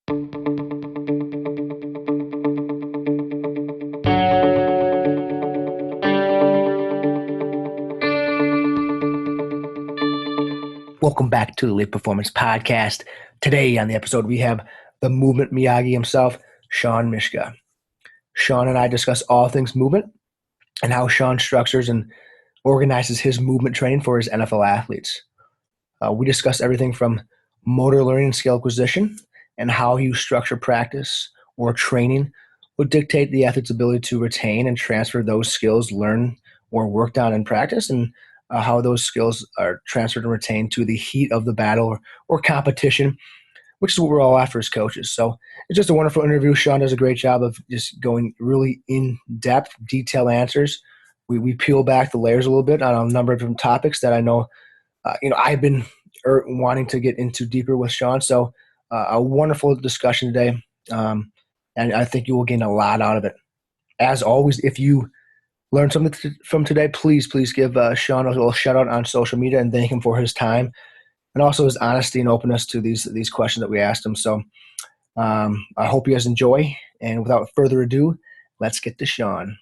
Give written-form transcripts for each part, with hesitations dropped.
Welcome back to the Elite Performance Podcast. Today on the episode, we have the movement Miyagi himself, Shawn Myszka. Shawn and I discuss all things movement and how Shawn structures and organizes his movement training for his NFL athletes. We discuss everything from motor learning and skill acquisition and how you structure practice or training will dictate the athlete's ability to retain and transfer those skills learned or worked on in practice, and how those skills are transferred and retained to the heat of the battle or competition, which is what we're all after as coaches. So it's just a wonderful interview. Shawn does a great job of just going really in-depth, detailed answers. We peel back the layers a little bit on a number of different topics that I know, I've been wanting to get into deeper with Shawn. So a wonderful discussion today, and I think you will gain a lot out of it. As always, if you learn something from today, please give Shawn a little shout out on social media and thank him for his time and also his honesty and openness to these questions that we asked him. So I hope you guys enjoy. And without further ado, let's get to Shawn.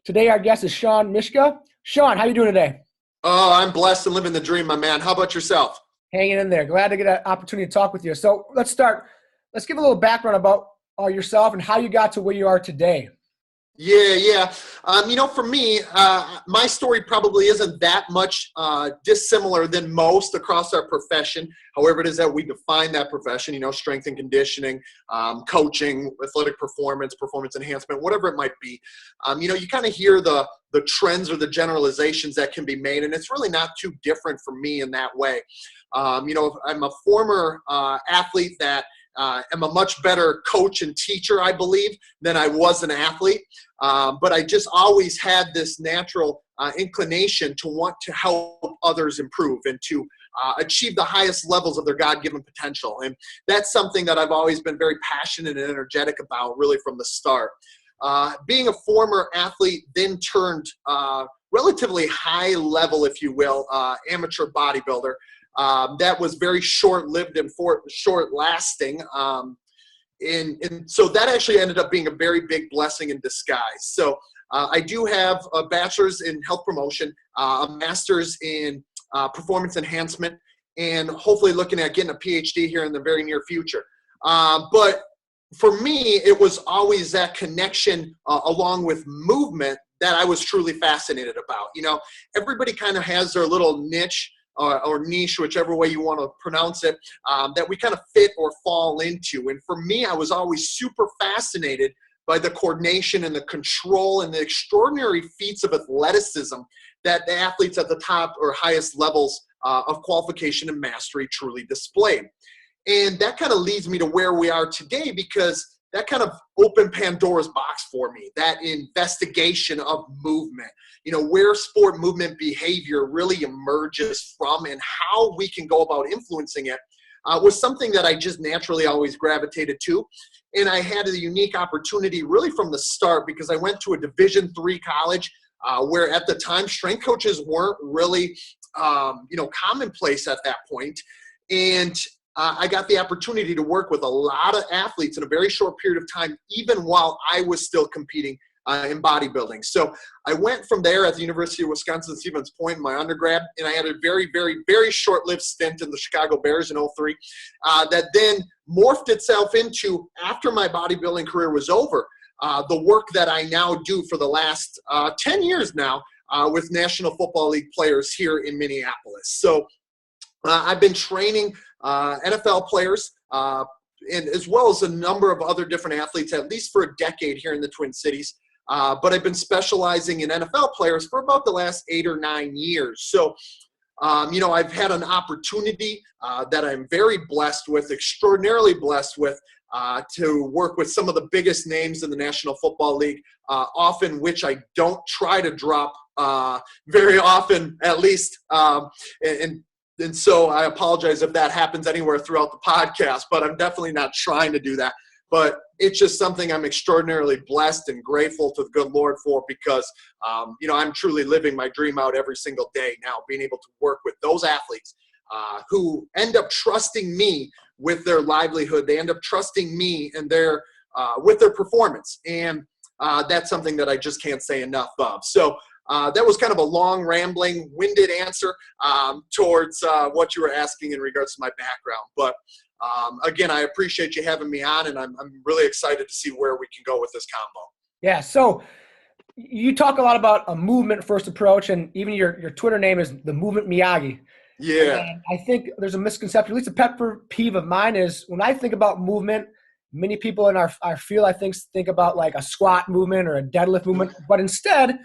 Today our guest is Shawn Myszka. Shawn, how you doing today? Oh, I'm blessed and living the dream, my man. How about yourself? Hanging in there. Glad to get an opportunity to talk with you. So let's start. Let's give a little background about yourself and how you got to where you are today. Yeah. For me, my story probably isn't that much dissimilar than most across our profession. However, it is that we define that profession, strength and conditioning, coaching, athletic performance enhancement, whatever it might be. You kind of hear the trends or the generalizations that can be made, and it's really not too different for me in that way. I'm a former athlete that am a much better coach and teacher, I believe, than I was an athlete. But I just always had this natural inclination to want to help others improve and to achieve the highest levels of their God-given potential. And that's something that I've always been very passionate and energetic about, really from the start. Being a former athlete, then turned relatively high level, if you will, amateur bodybuilder. That was very short-lived and short-lasting. And so that actually ended up being a very big blessing in disguise. So I do have a bachelor's in health promotion, a master's in performance enhancement, and hopefully looking at getting a PhD here in the very near future. But for me, it was always that connection along with movement that I was truly fascinated about. Everybody kind of has their little niche or niche, whichever way you want to pronounce it, that we kind of fit or fall into. And for me, I was always super fascinated by the coordination and the control and the extraordinary feats of athleticism that the athletes at the top or highest levels of qualification and mastery truly displayed. And that kind of leads me to where we are today, because that kind of opened Pandora's box for me, that investigation of movement, where sport movement behavior really emerges from and how we can go about influencing it was something that I just naturally always gravitated to. And I had a unique opportunity really from the start, because I went to a Division III college where at the time strength coaches weren't really, commonplace at that point. And I got the opportunity to work with a lot of athletes in a very short period of time, even while I was still competing in bodybuilding. So I went from there at the University of Wisconsin-Stevens Point in my undergrad, and I had a very, very, very short-lived stint in the Chicago Bears in 2003 that then morphed itself into, after my bodybuilding career was over, the work that I now do for the last 10 years now with National Football League players here in Minneapolis. So I've been training NFL players and as well as a number of other different athletes, at least for a decade here in the Twin Cities. But I've been specializing in NFL players for about the last 8 or 9 years. So, I've had an opportunity that I'm very blessed with, extraordinarily blessed with, to work with some of the biggest names in the National Football League, often which I don't try to drop very often, at least. And so I apologize if that happens anywhere throughout the podcast, but I'm definitely not trying to do that. But it's just something I'm extraordinarily blessed and grateful to the good Lord for, because, I'm truly living my dream out every single day now, being able to work with those athletes who end up trusting me with their livelihood. They end up trusting me and with their performance. And that's something that I just can't say enough of. So that was kind of a long, rambling, winded answer towards what you were asking in regards to my background. But again, I appreciate you having me on, and I'm really excited to see where we can go with this combo. Yeah. So you talk a lot about a movement first approach, and even your Twitter name is the Movement Miyagi. Yeah. And I think there's a misconception, at least a pet peeve of mine, is when I think about movement, many people in our field, I think about like a squat movement or a deadlift movement, but instead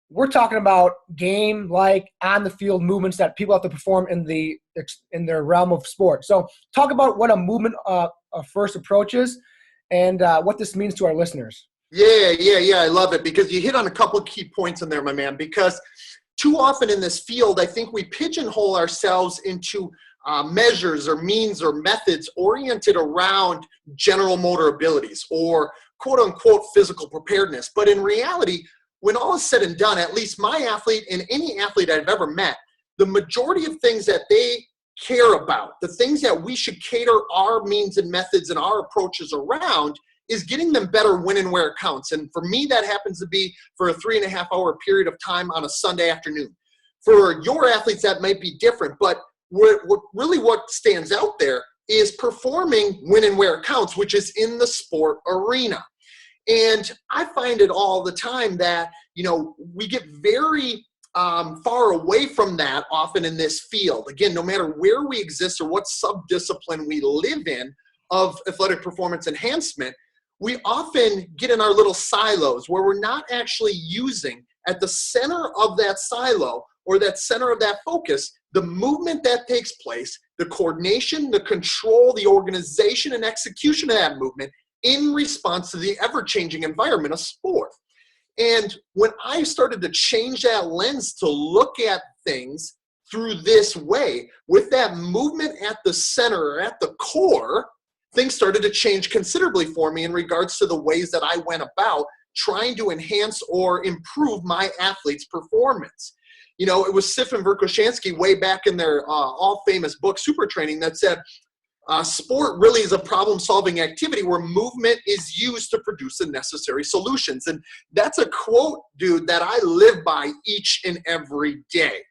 we're talking about game, like on the field movements that people have to perform in their realm of sport. So talk about what a movement first approach is and what this means to our listeners. Yeah. I love it because you hit on a couple of key points in there, my man, because too often in this field, I think we pigeonhole ourselves into measures or means or methods oriented around general motor abilities or quote unquote physical preparedness. But in reality, when all is said and done, at least my athlete and any athlete I've ever met, the majority of things that they care about, the things that we should cater our means and methods and our approaches around, is getting them better when and where it counts. And for me, that happens to be for a 3.5 hour period of time on a Sunday afternoon. For your athletes, that might be different, but what stands out there is performing when and where it counts, which is in the sport arena. And I find it all the time that, we get very far away from that often in this field. Again, no matter where we exist or what sub-discipline we live in of athletic performance enhancement, we often get in our little silos where we're not actually using at the center of that silo or that center of that focus, the movement that takes place, the coordination, the control, the organization, and execution of that movement in response to the ever-changing environment of sport. And when I started to change that lens to look at things through this way, with that movement at the center or at the core, things started to change considerably for me in regards to the ways that I went about trying to enhance or improve my athlete's performance. It was Sif and Verkhoshansky way back in their all-famous book, Super Training, that said, sport really is a problem-solving activity where movement is used to produce the necessary solutions. And that's a quote, dude, that I live by each and every day.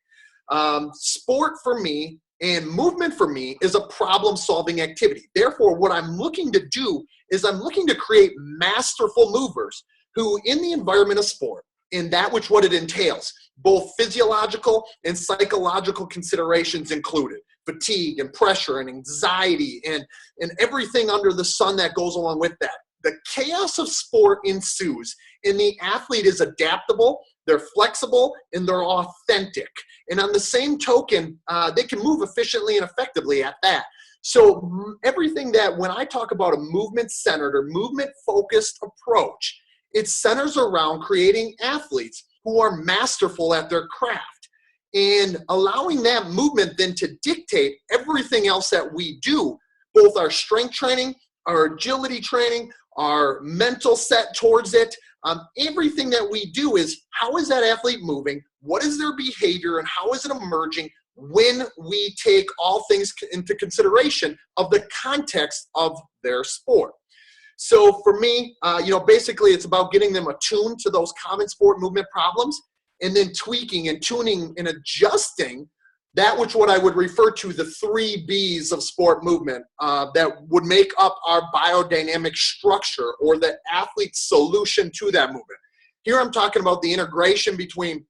Sport for me and movement for me is a problem-solving activity. Therefore, what I'm looking to do is I'm looking to create masterful movers who, in the environment of sport, in that which what it entails, both physiological and psychological considerations included, fatigue and pressure and anxiety and everything under the sun that goes along with that. The chaos of sport ensues, and the athlete is adaptable, they're flexible, and they're authentic. And on the same token, they can move efficiently and effectively at that. So everything that when I talk about a movement-centered or movement-focused approach, it centers around creating athletes who are masterful at their craft and allowing that movement then to dictate everything else that we do, both our strength training, our agility training, our mental set towards it. Everything that we do is how is that athlete moving? What is their behavior and how is it emerging when we take all things into consideration of the context of their sport? So for me, basically it's about getting them attuned to those common sport movement problems and then tweaking and tuning and adjusting that which what I would refer to the 3 B's of sport movement that would make up our biodynamic structure or the athlete's solution to that movement. Here I'm talking about the integration between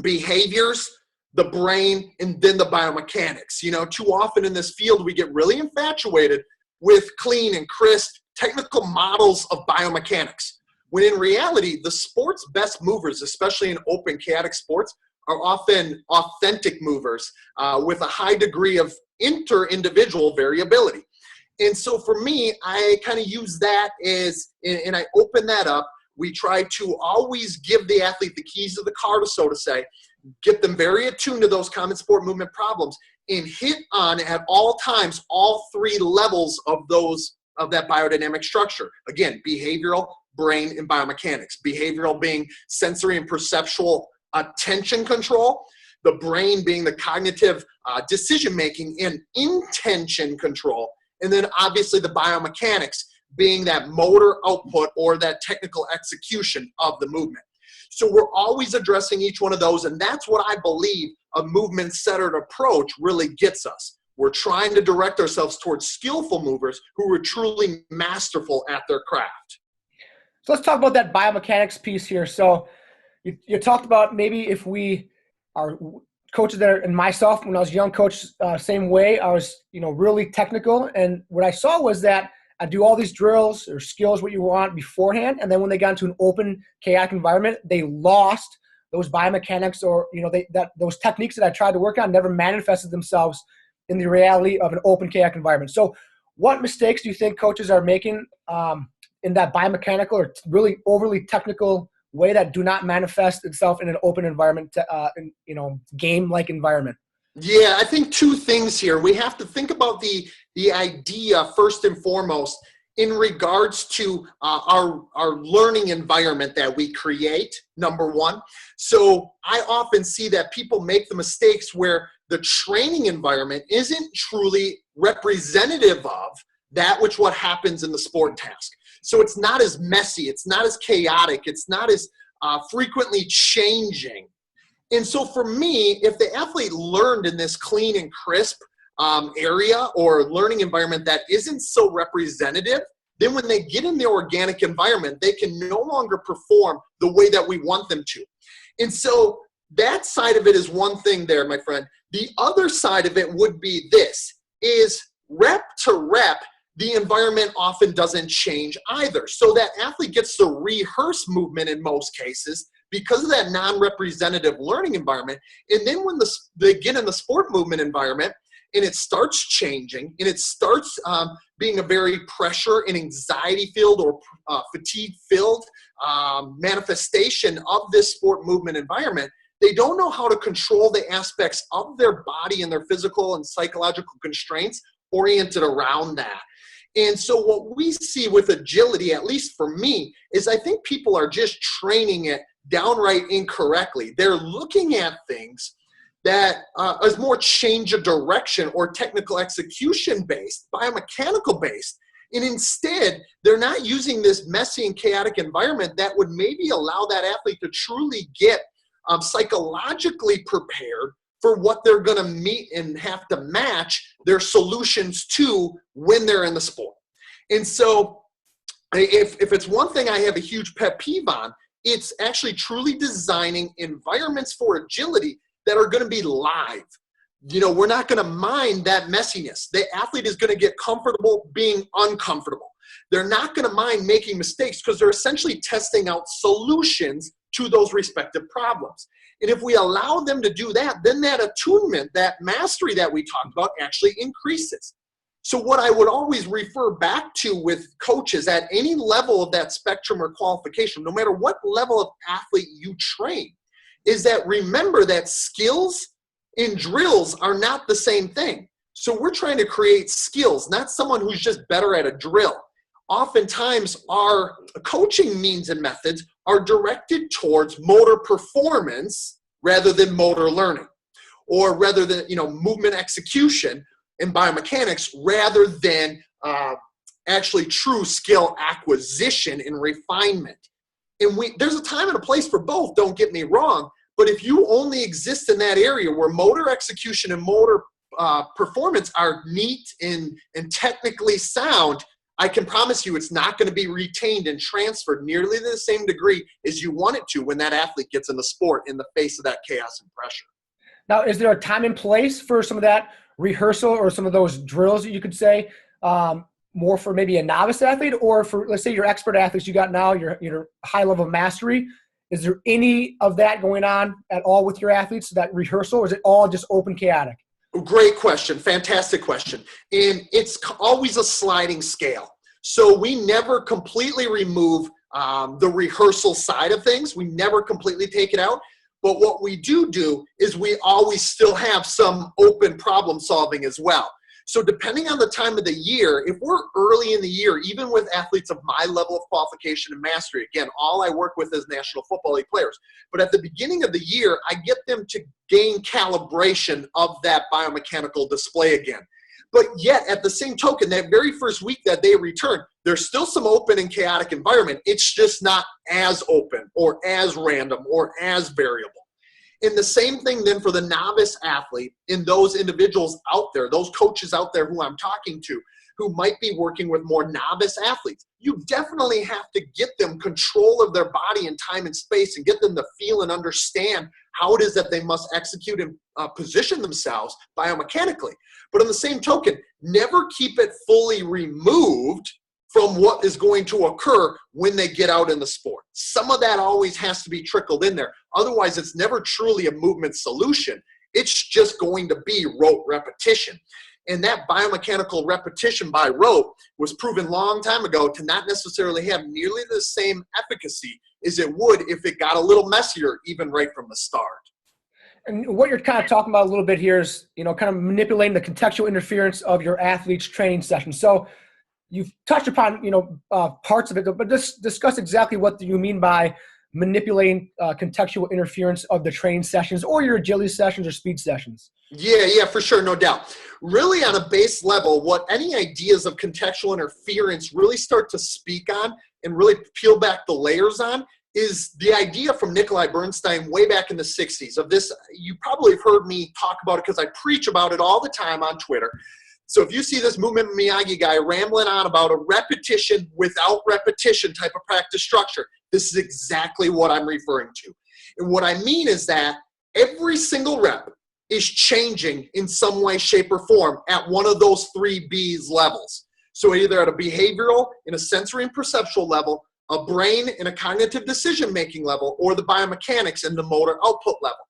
behaviors, the brain, and then the biomechanics. Too often in this field we get really infatuated with clean and crisp technical models of biomechanics, when in reality, the sport's best movers, especially in open chaotic sports, are often authentic movers with a high degree of inter-individual variability. And so for me, I kind of use that and I open that up. We try to always give the athlete the keys to the car, so to say, get them very attuned to those common sport movement problems and hit on at all times all 3 levels of that biodynamic structure. Again, behavioral, brain, and biomechanics. Behavioral being sensory and perceptual attention control, the brain being the cognitive decision-making and intention control, And then obviously the biomechanics being that motor output or that technical execution of the movement. So we're always addressing each one of those, and that's what I believe a movement-centered approach really gets us. We're trying to direct ourselves towards skillful movers who are truly masterful at their craft. So let's talk about that biomechanics piece here. So you talked about maybe if we are coaches that are, and myself, when I was a young coach, same way, I was, really technical. And what I saw was that I do all these drills or skills, what you want beforehand. And then when they got into an open, chaotic environment, they lost those biomechanics or, those techniques that I tried to work on never manifested themselves in the reality of an open, chaotic environment. So what mistakes do you think coaches are making in that biomechanical or really overly technical way that do not manifest itself in an open environment, game-like environment? Yeah, I think two things here. We have to think about the idea first and foremost in regards to our learning environment that we create, number one. So I often see that people make the mistakes where the training environment isn't truly representative of that which what happens in the sport task. So it's not as messy, it's not as chaotic, it's not as frequently changing. And so for me, if the athlete learned in this clean and crisp area or learning environment that isn't so representative, then when they get in the organic environment, they can no longer perform the way that we want them to. And so that side of it is one thing there, my friend. The other side of it would be this, is rep to rep, the environment often doesn't change either. So that athlete gets to rehearse movement in most cases because of that non-representative learning environment. And then when they get in the sport movement environment and it starts changing and it starts being a very pressure and anxiety-filled or fatigue-filled manifestation of this sport movement environment, they don't know how to control the aspects of their body and their physical and psychological constraints oriented around that. And so what we see with agility, at least for me, is I think people are just training it downright incorrectly. They're looking at things that is more change of direction or technical execution based, biomechanical based. And instead, they're not using this messy and chaotic environment that would maybe allow that athlete to truly get psychologically prepared for what they're going to meet and have to match their solutions to when they're in the sport. And so if it's one thing I have a huge pet peeve on, it's actually truly designing environments for agility that are going to be live. We're not going to mind that messiness. The athlete is going to get comfortable being uncomfortable. They're not going to mind making mistakes because they're essentially testing out solutions to those respective problems. And if we allow them to do that, then that attunement, that mastery that we talked about actually increases. So what I would always refer back to with coaches at any level of that spectrum or qualification, no matter what level of athlete you train, is that remember that skills and drills are not the same thing. So we're trying to create skills, not someone who's just better at a drill. Oftentimes our coaching means and methods are directed towards motor performance rather than motor learning, or rather than movement execution and biomechanics rather than actually true skill acquisition and refinement. And there's a time and a place for both, don't get me wrong, but if you only exist in that area where motor execution and motor performance are neat and technically sound, I can promise you it's not going to be retained and transferred nearly to the same degree as you want it to when that athlete gets in the sport in the face of that chaos and pressure. Now, is there a time and place for some of that rehearsal or some of those drills that you could say more for maybe a novice athlete or for, let's say, your expert athletes you got now, your high level of mastery? Is there any of that going on at all with your athletes, that rehearsal, or is it all just open chaotic? Great question. Fantastic question. And it's always a sliding scale. So we never completely remove the rehearsal side of things. We never completely take it out. But what we do is we always still have some open problem solving as well. So depending on the time of the year, if we're early in the year, even with athletes of my level of qualification and mastery, again, all I work with is National Football League players. But at the beginning of the year, I get them to gain calibration of that biomechanical display again. But yet, at the same token, that very first week that they return, there's still some open and chaotic environment. It's just not as open or as random or as variable. And the same thing then for the novice athlete in those individuals out there, those coaches out there who I'm talking to, who might be working with more novice athletes. You definitely have to get them control of their body and time and space and get them to feel and understand how it is that they must execute and position themselves biomechanically. But on the same token, never keep it fully removed from what is going to occur when they get out in the sport. Some of that always has to be trickled in there. Otherwise, it's never truly a movement solution. It's just going to be rote repetition. And that biomechanical repetition by rote was proven long time ago to not necessarily have nearly the same efficacy as it would if it got a little messier even right from the start. And what you're kind of talking about a little bit here is, kind of manipulating the contextual interference of your athlete's training session. So you've touched upon, parts of it, but just discuss exactly what you mean by manipulating contextual interference of the training sessions or your agility sessions or speed sessions. Yeah, for sure, no doubt. Really on a base level, what any ideas of contextual interference really start to speak on and really peel back the layers on is the idea from Nikolai Bernstein way back in the 60s of this. You probably have heard me talk about it because I preach about it all the time on Twitter. So if you see this Movement Miyagi guy rambling on about a repetition without repetition type of practice structure, this is exactly what I'm referring to. And what I mean is that every single rep is changing in some way, shape, or form at one of those 3 B's levels. So either at a behavioral, in a sensory and perceptual level, a brain and a cognitive decision-making level, or the biomechanics and the motor output level.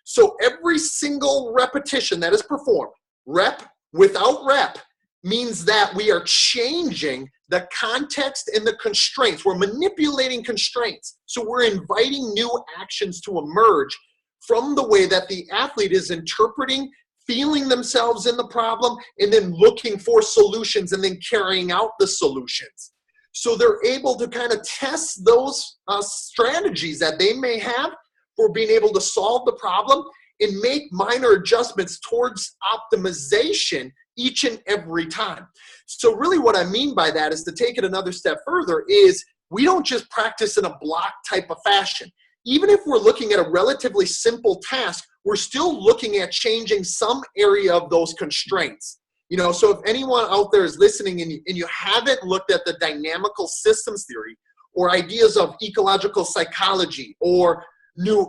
So every single repetition that is performed, rep without rep, means that we are changing the context and the constraints. We're manipulating constraints. So we're inviting new actions to emerge from the way that the athlete is interpreting, feeling themselves in the problem, and then looking for solutions and then carrying out the solutions. So they're able to kind of test those strategies that they may have for being able to solve the problem and make minor adjustments towards optimization each and every time. So really what I mean by that is to take it another step further is we don't just practice in a block type of fashion. Even if we're looking at a relatively simple task, we're still looking at changing some area of those constraints. So if anyone out there is listening and you haven't looked at the dynamical systems theory or ideas of ecological psychology or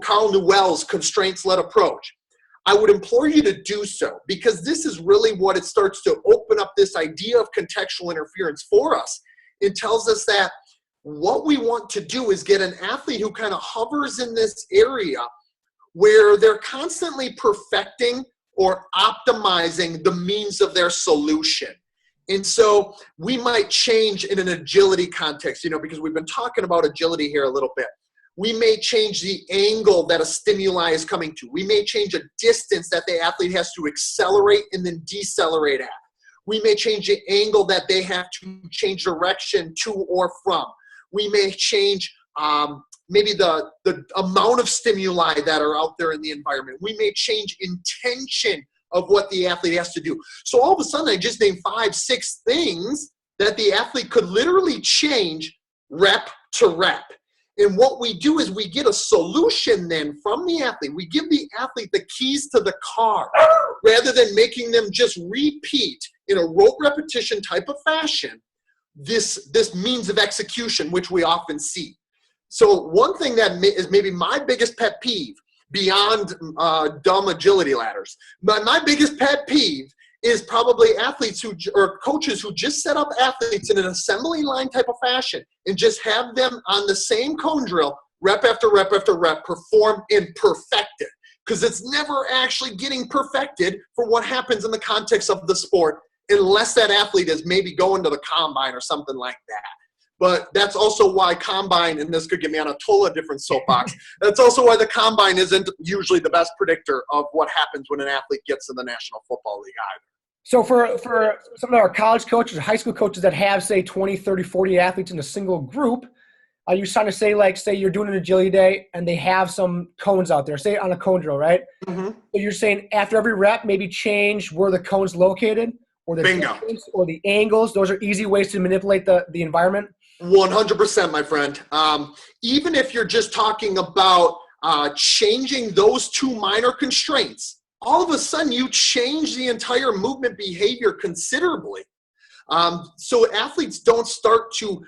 Carl Newell's constraints-led approach, I would implore you to do so, because this is really what it starts to open up this idea of contextual interference for us. It tells us that what we want to do is get an athlete who kind of hovers in this area where they're constantly perfecting or optimizing the means of their solution. And so we might change in an agility context, because we've been talking about agility here a little bit. We may change the angle that a stimuli is coming to. We may change a distance that the athlete has to accelerate and then decelerate at. We may change the angle that they have to change direction to or from. We may change maybe the amount of stimuli that are out there in the environment. We may change intention of what the athlete has to do. So all of a sudden, I just named 5, 6 things that the athlete could literally change rep to rep. And what we do is we get a solution then from the athlete. We give the athlete the keys to the car rather than making them just repeat in a rote repetition type of fashion this means of execution, which we often see. So one thing that is maybe my biggest pet peeve beyond dumb agility ladders, but my biggest pet peeve is probably athletes or coaches who just set up athletes in an assembly line type of fashion and just have them on the same cone drill, rep after rep after rep, perform and perfect it. Because it's never actually getting perfected for what happens in the context of the sport, unless that athlete is maybe going to the combine or something like that. But that's also why combine, and this could get me on a totally different soapbox, that's also why the combine isn't usually the best predictor of what happens when an athlete gets in the National Football League either. So for some of our college coaches or high school coaches that have, say, 20, 30, 40 athletes in a single group, are you trying to say, like, say you're doing an agility day and they have some cones out there, say on a cone drill, right? Mm-hmm. So you're saying after every rep, maybe change where the cone's located or the Bingo. distance or the angles. Those are easy ways to manipulate the environment. 100%, my friend. Even if you're just talking about changing those two minor constraints, all of a sudden you change the entire movement behavior considerably. So athletes don't start to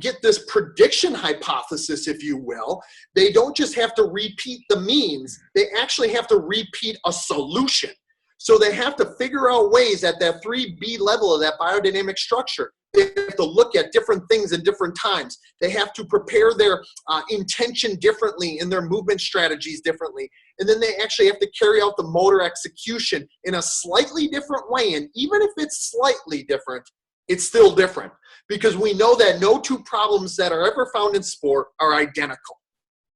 get this prediction hypothesis, if you will. They don't just have to repeat the means, they actually have to repeat a solution. So they have to figure out ways at that 3B level of that biodynamic structure. They have to look at different things at different times. They have to prepare their intention differently in their movement strategies differently. And then they actually have to carry out the motor execution in a slightly different way. And even if it's slightly different, it's still different, because we know that no two problems that are ever found in sport are identical.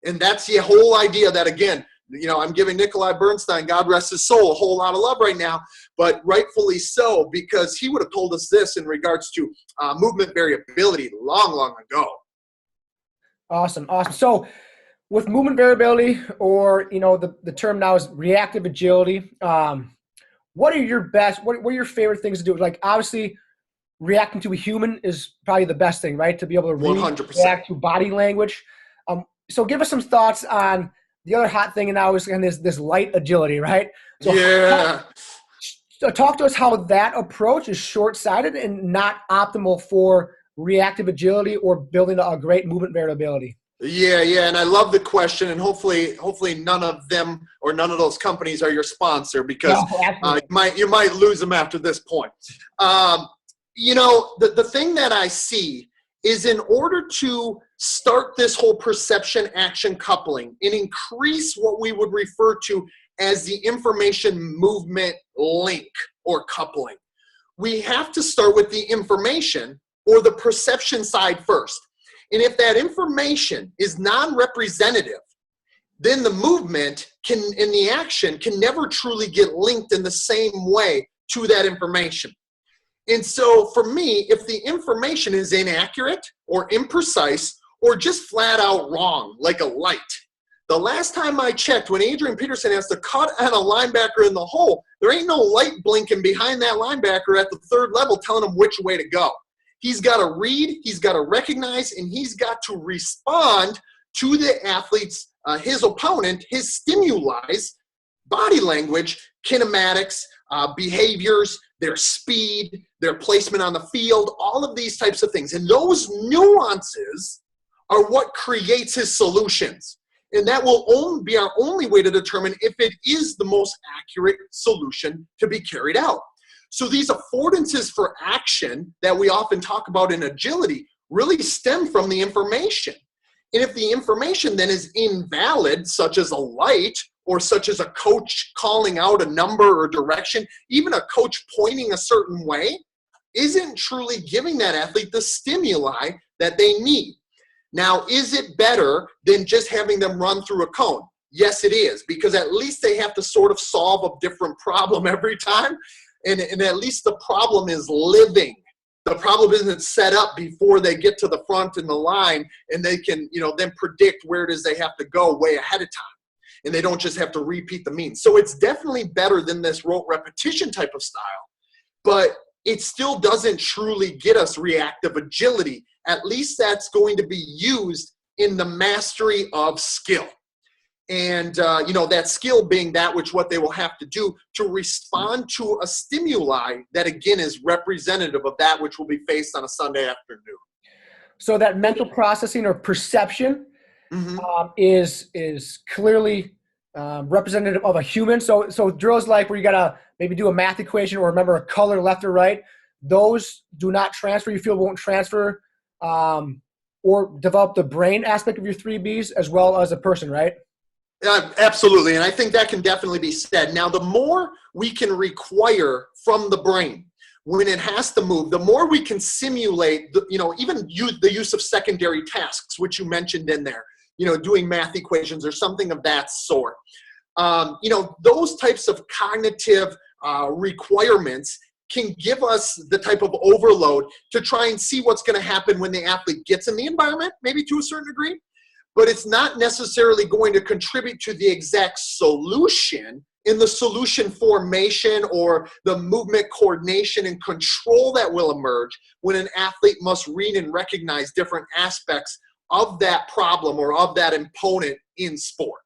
And that's the whole idea that, again, I'm giving Nikolai Bernstein, God rest his soul, a whole lot of love right now, but rightfully so, because he would have told us this in regards to movement variability long ago. Awesome. So with movement variability, or, the term now is reactive agility, what are your favorite things to do? Like, obviously, reacting to a human is probably the best thing, right? To be able to 100%. react to body language. So give us some thoughts on the other hot thing now is this light agility, right? So yeah. Talk to us how that approach is short-sighted and not optimal for reactive agility or building a great movement variability. Yeah, and I love the question, and hopefully none of them or none of those companies are your sponsor, because you might lose them after this point. The thing that I see is, in order to start this whole perception action coupling and increase what we would refer to as the information movement link or coupling, we have to start with the information or the perception side first. And if that information is non-representative, then the movement and the action can never truly get linked in the same way to that information. And so for me, if the information is inaccurate or imprecise or just flat out wrong, like a light. The last time I checked, when Adrian Peterson has to cut on a linebacker in the hole, there ain't no light blinking behind that linebacker at the third level telling him which way to go. He's got to read, he's got to recognize, and he's got to respond to the athlete's, his opponent, his stimuli, body language, kinematics, behaviors, their speed, their placement on the field, all of these types of things. And those nuances are what creates his solutions. And that will be our only way to determine if it is the most accurate solution to be carried out. So these affordances for action that we often talk about in agility really stem from the information. And if the information then is invalid, such as a light, or such as a coach calling out a number or direction, even a coach pointing a certain way, isn't truly giving that athlete the stimuli that they need. Now, is it better than just having them run through a cone? Yes, it is, because at least they have to sort of solve a different problem every time, and at least the problem is living. The problem isn't set up before they get to the front in the line, and they can, then predict where it is they have to go way ahead of time. And they don't just have to repeat the means. So it's definitely better than this rote repetition type of style, but it still doesn't truly get us reactive agility. At least that's going to be used in the mastery of skill. And, that skill being that which what they will have to do to respond to a stimuli that, again, is representative of that which will be faced on a Sunday afternoon. So that mental processing or perception is clearly representative of a human. So drills like where you got to maybe do a math equation or remember a color left or right, those do not transfer. You feel won't transfer or develop the brain aspect of your 3Bs as well as a person, right? Absolutely, and I think that can definitely be said. Now, the more we can require from the brain when it has to move, the more we can simulate, even the use of secondary tasks, which you mentioned in there, doing math equations or something of that sort. Those types of cognitive requirements can give us the type of overload to try and see what's going to happen when the athlete gets in the environment, maybe to a certain degree. But it's not necessarily going to contribute to the exact solution in the solution formation or the movement coordination and control that will emerge when an athlete must read and recognize different aspects of that problem or of that opponent in sport.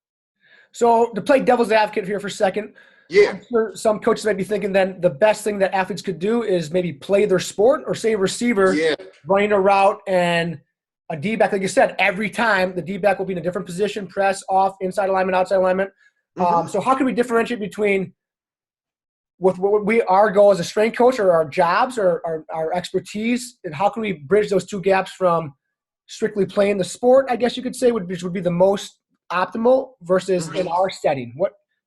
So to play devil's advocate here for a second, Yeah. I'm sure some coaches might be thinking then the best thing that athletes could do is maybe play their sport, or say a receiver running a route and a D-back, like you said, every time the D-back will be in a different position, press, off, inside alignment, outside alignment. So how can we differentiate between with what our goal as a strength coach or our jobs or our expertise, and how can we bridge those two gaps from strictly playing the sport, I guess you could say, which would be the most optimal, versus in our setting?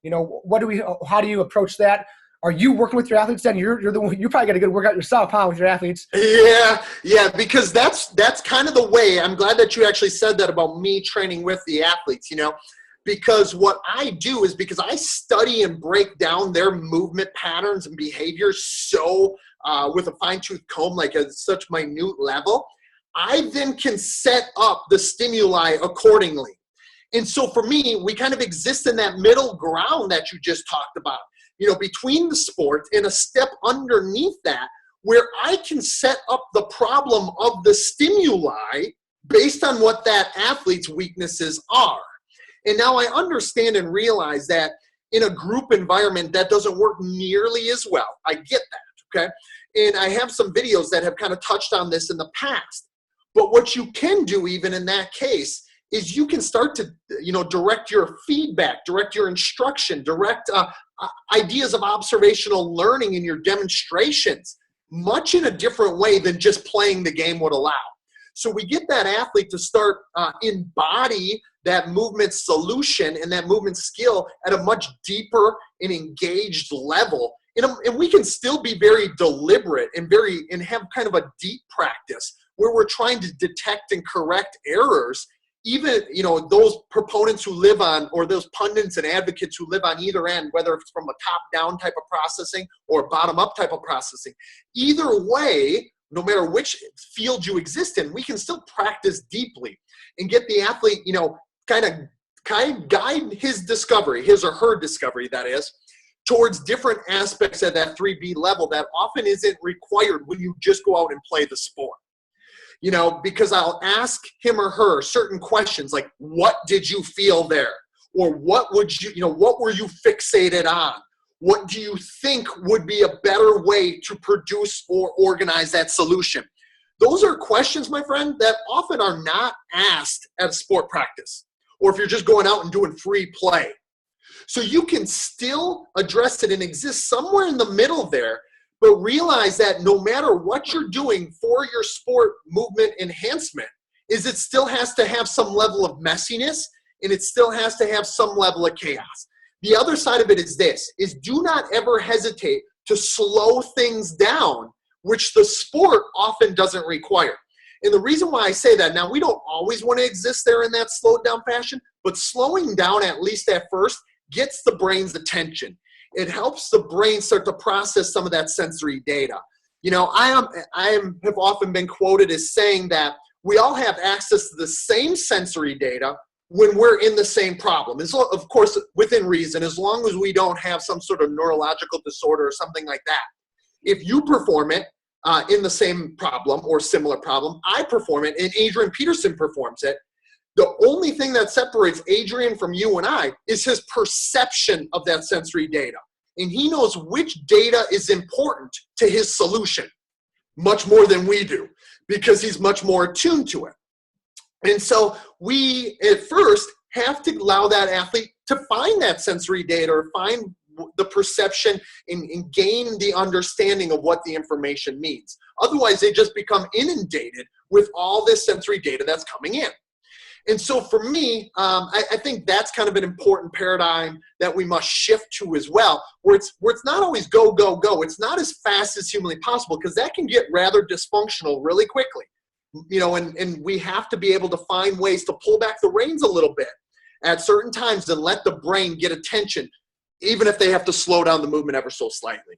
How do you approach that? Are you working with your athletes then? You're the one, you probably got a good workout yourself, huh, with your athletes? Yeah, because that's kind of the way. I'm glad that you actually said that about me training with the athletes, because what I do is, because I study and break down their movement patterns and behaviors so with a fine-tooth comb, like at such minute level, I then can set up the stimuli accordingly. And so for me, we kind of exist in that middle ground that you just talked about, between the sport and a step underneath that, where I can set up the problem of the stimuli based on what that athlete's weaknesses are. And now I understand and realize that in a group environment, that doesn't work nearly as well. I get that, okay? And I have some videos that have kind of touched on this in the past. But what you can do even in that case is you can start to, direct your feedback, direct your instruction, direct ideas of observational learning in your demonstrations, much in a different way than just playing the game would allow. So we get that athlete to start embody that movement solution and that movement skill at a much deeper and engaged level. And we can still be very deliberate and have kind of a deep practice where we're trying to detect and correct errors. Even, those proponents who live on, or those pundits and advocates who live on either end, whether it's from a top-down type of processing or bottom-up type of processing, either way, no matter which field you exist in, we can still practice deeply and get the athlete, kind of guide his discovery, his or her discovery, that is, towards different aspects at that 3B level that often isn't required when you just go out and play the sport. Because I'll ask him or her certain questions like, what did you feel there? Or what were you fixated on? What do you think would be a better way to produce or organize that solution? Those are questions, my friend, that often are not asked at a sport practice, or if you're just going out and doing free play. So you can still address it and exist somewhere in the middle there, but realize that no matter what you're doing for your sport movement enhancement, it still has to have some level of messiness, and it still has to have some level of chaos. The other side of it is this, is do not ever hesitate to slow things down, which the sport often doesn't require. And the reason why I say that, now we don't always want to exist there in that slowed down fashion, but slowing down at least at first gets the brain's attention. It helps the brain start to process some of that sensory data. I have often been quoted as saying that we all have access to the same sensory data when we're in the same problem. Of course, within reason, as long as we don't have some sort of neurological disorder or something like that. If you perform it in the same problem or similar problem, I perform it and Adrian Peterson performs it. The only thing that separates Adrian from you and I is his perception of that sensory data. And he knows which data is important to his solution much more than we do, because he's much more attuned to it. And so we, at first, have to allow that athlete to find that sensory data or find the perception and gain the understanding of what the information means. Otherwise, they just become inundated with all this sensory data that's coming in. And so for me, I think that's kind of an important paradigm that we must shift to as well, where it's not always go, go, go. It's not as fast as humanly possible, because that can get rather dysfunctional really quickly. And we have to be able to find ways to pull back the reins a little bit at certain times and let the brain get attention, even if they have to slow down the movement ever so slightly.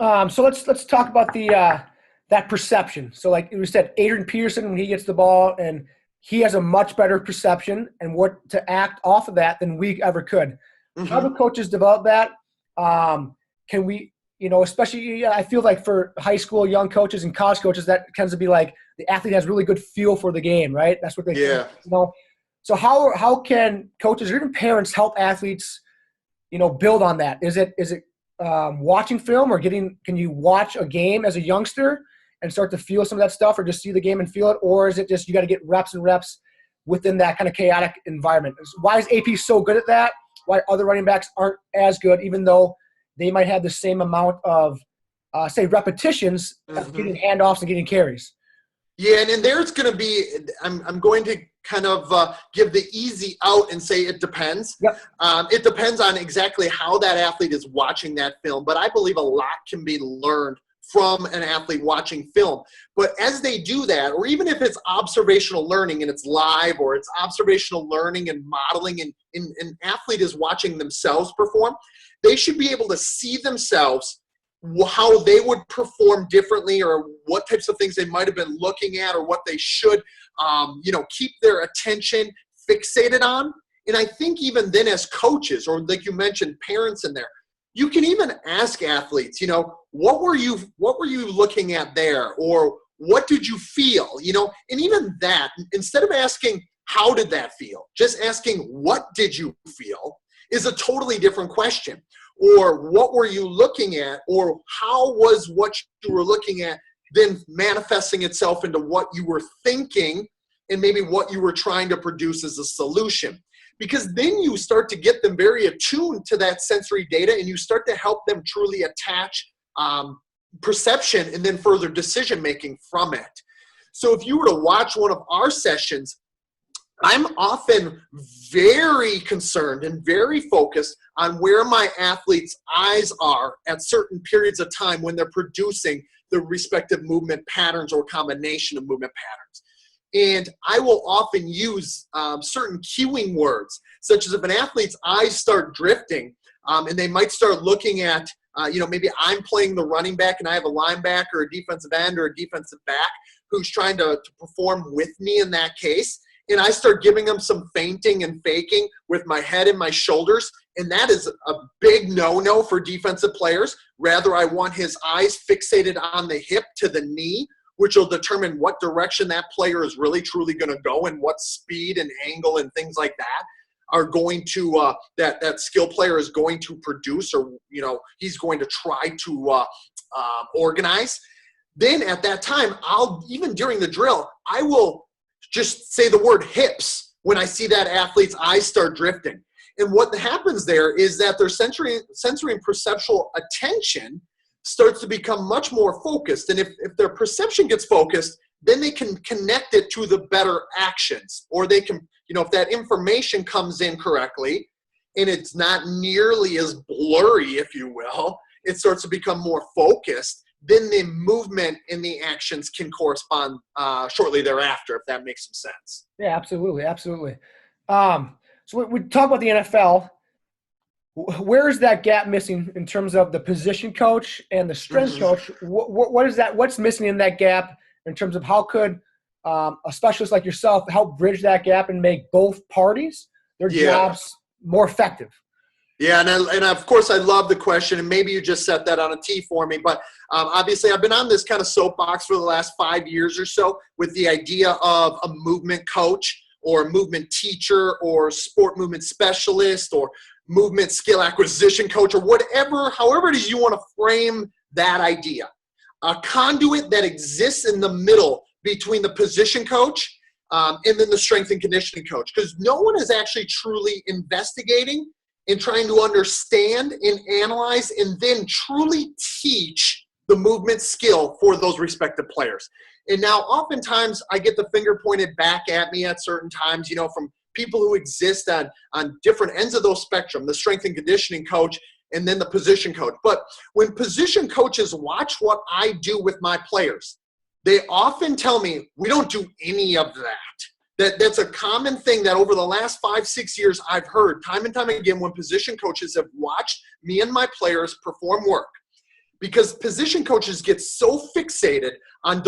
So let's talk about that perception. So like we said, Adrian Peterson, when he gets the ball, and he has a much better perception and what to act off of that than we ever could. How do Mm-hmm. coaches develop that? Can we, especially I feel like for high school young coaches and college coaches, that tends to be like the athlete has really good feel for the game, right? That's what they think, Yeah. So how can coaches or even parents help athletes, build on that? Is it watching film, or can you watch a game as a youngster and start to feel some of that stuff, or just see the game and feel it? Or is it just you got to get reps and reps within that kind of chaotic environment? Why is AP so good at that? Why other running backs aren't as good, even though they might have the same amount of, say, repetitions of Mm-hmm. getting handoffs and getting carries? Yeah, and there's going to be, I'm going to kind of give the easy out and say it depends. Yep. It depends on exactly how that athlete is watching that film, but I believe a lot can be learned from an athlete watching film. But as they do that, or even if it's observational learning and it's live, or it's observational learning and modeling, and an athlete is watching themselves perform, they should be able to see themselves, how they would perform differently, or what types of things they might have been looking at, or what they should, keep their attention fixated on. And I think even then, as coaches, or like you mentioned, parents in there, you can even ask athletes, what were you looking at there, or what did you feel, and even that, instead of asking how did that feel, just asking what did you feel is a totally different question. Or what were you looking at, or how was what you were looking at then manifesting itself into what you were thinking, and maybe what you were trying to produce as a solution. Because then you start to get them very attuned to that sensory data, and you start to help them truly attach perception and then further decision making from it. So if you were to watch one of our sessions, I'm often very concerned and very focused on where my athletes' eyes are at certain periods of time when they're producing the respective movement patterns or combination of movement patterns. And I will often use certain cueing words, such as if an athlete's eyes start drifting, and they might start looking at, maybe I'm playing the running back and I have a linebacker, a defensive end, or a defensive back who's trying to perform with me in that case. And I start giving them some feinting and faking with my head and my shoulders. And that is a big no-no for defensive players. Rather, I want his eyes fixated on the hip to the knee, which will determine what direction that player is really truly going to go, and what speed and angle and things like that are going to, that skill player is going to produce, or, he's going to try to organize. Then at that time, even during the drill, I will just say the word hips when I see that athlete's eyes start drifting. And what happens there is that their sensory and perceptual attention starts to become much more focused. And if their perception gets focused, then they can connect it to the better actions, or they can, if that information comes in correctly and it's not nearly as blurry, if you will, it starts to become more focused. Then the movement and the actions can correspond shortly thereafter, if that makes some sense. Yeah, absolutely. Absolutely. So we talk about the NFL. Where is that gap missing in terms of the position coach and the strength Mm-hmm. coach? What is that? What's missing in that gap in terms of how could a specialist like yourself help bridge that gap and make both parties, their jobs, more effective? Yeah, and of course I love the question, and maybe you just set that on a tee for me, but obviously I've been on this kind of soapbox for the last 5 years or so with the idea of a movement coach, or a movement teacher, or sport movement specialist, or movement skill acquisition coach, or however it is you want to frame that idea. A conduit that exists in the middle between the position coach and then the strength and conditioning coach, because no one is actually truly investigating and trying to understand and analyze and then truly teach the movement skill for those respective players. And now oftentimes I get the finger pointed back at me at certain times, from people who exist on different ends of those spectrum, the strength and conditioning coach and then the position coach. But when position coaches watch what I do with my players, they often tell me, we don't do any of that. That's a common thing that over the last 5-6 years I've heard time and time again when position coaches have watched me and my players perform work. Because position coaches get so fixated on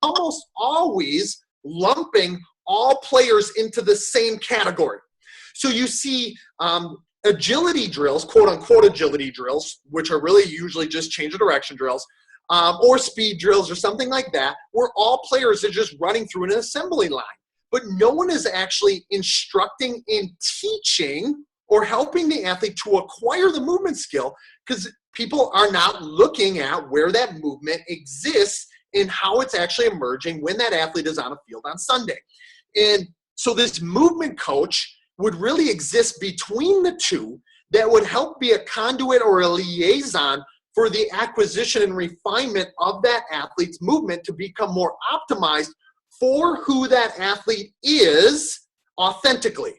almost always lumping all players into the same category. So you see agility drills, quote unquote agility drills, which are really usually just change of direction drills, or speed drills or something like that, where all players are just running through an assembly line. But no one is actually instructing and teaching or helping the athlete to acquire the movement skill, because people are not looking at where that movement exists and how it's actually emerging when that athlete is on a field on Sunday. And so this movement coach would really exist between the two that would help be a conduit or a liaison for the acquisition and refinement of that athlete's movement to become more optimized for who that athlete is authentically.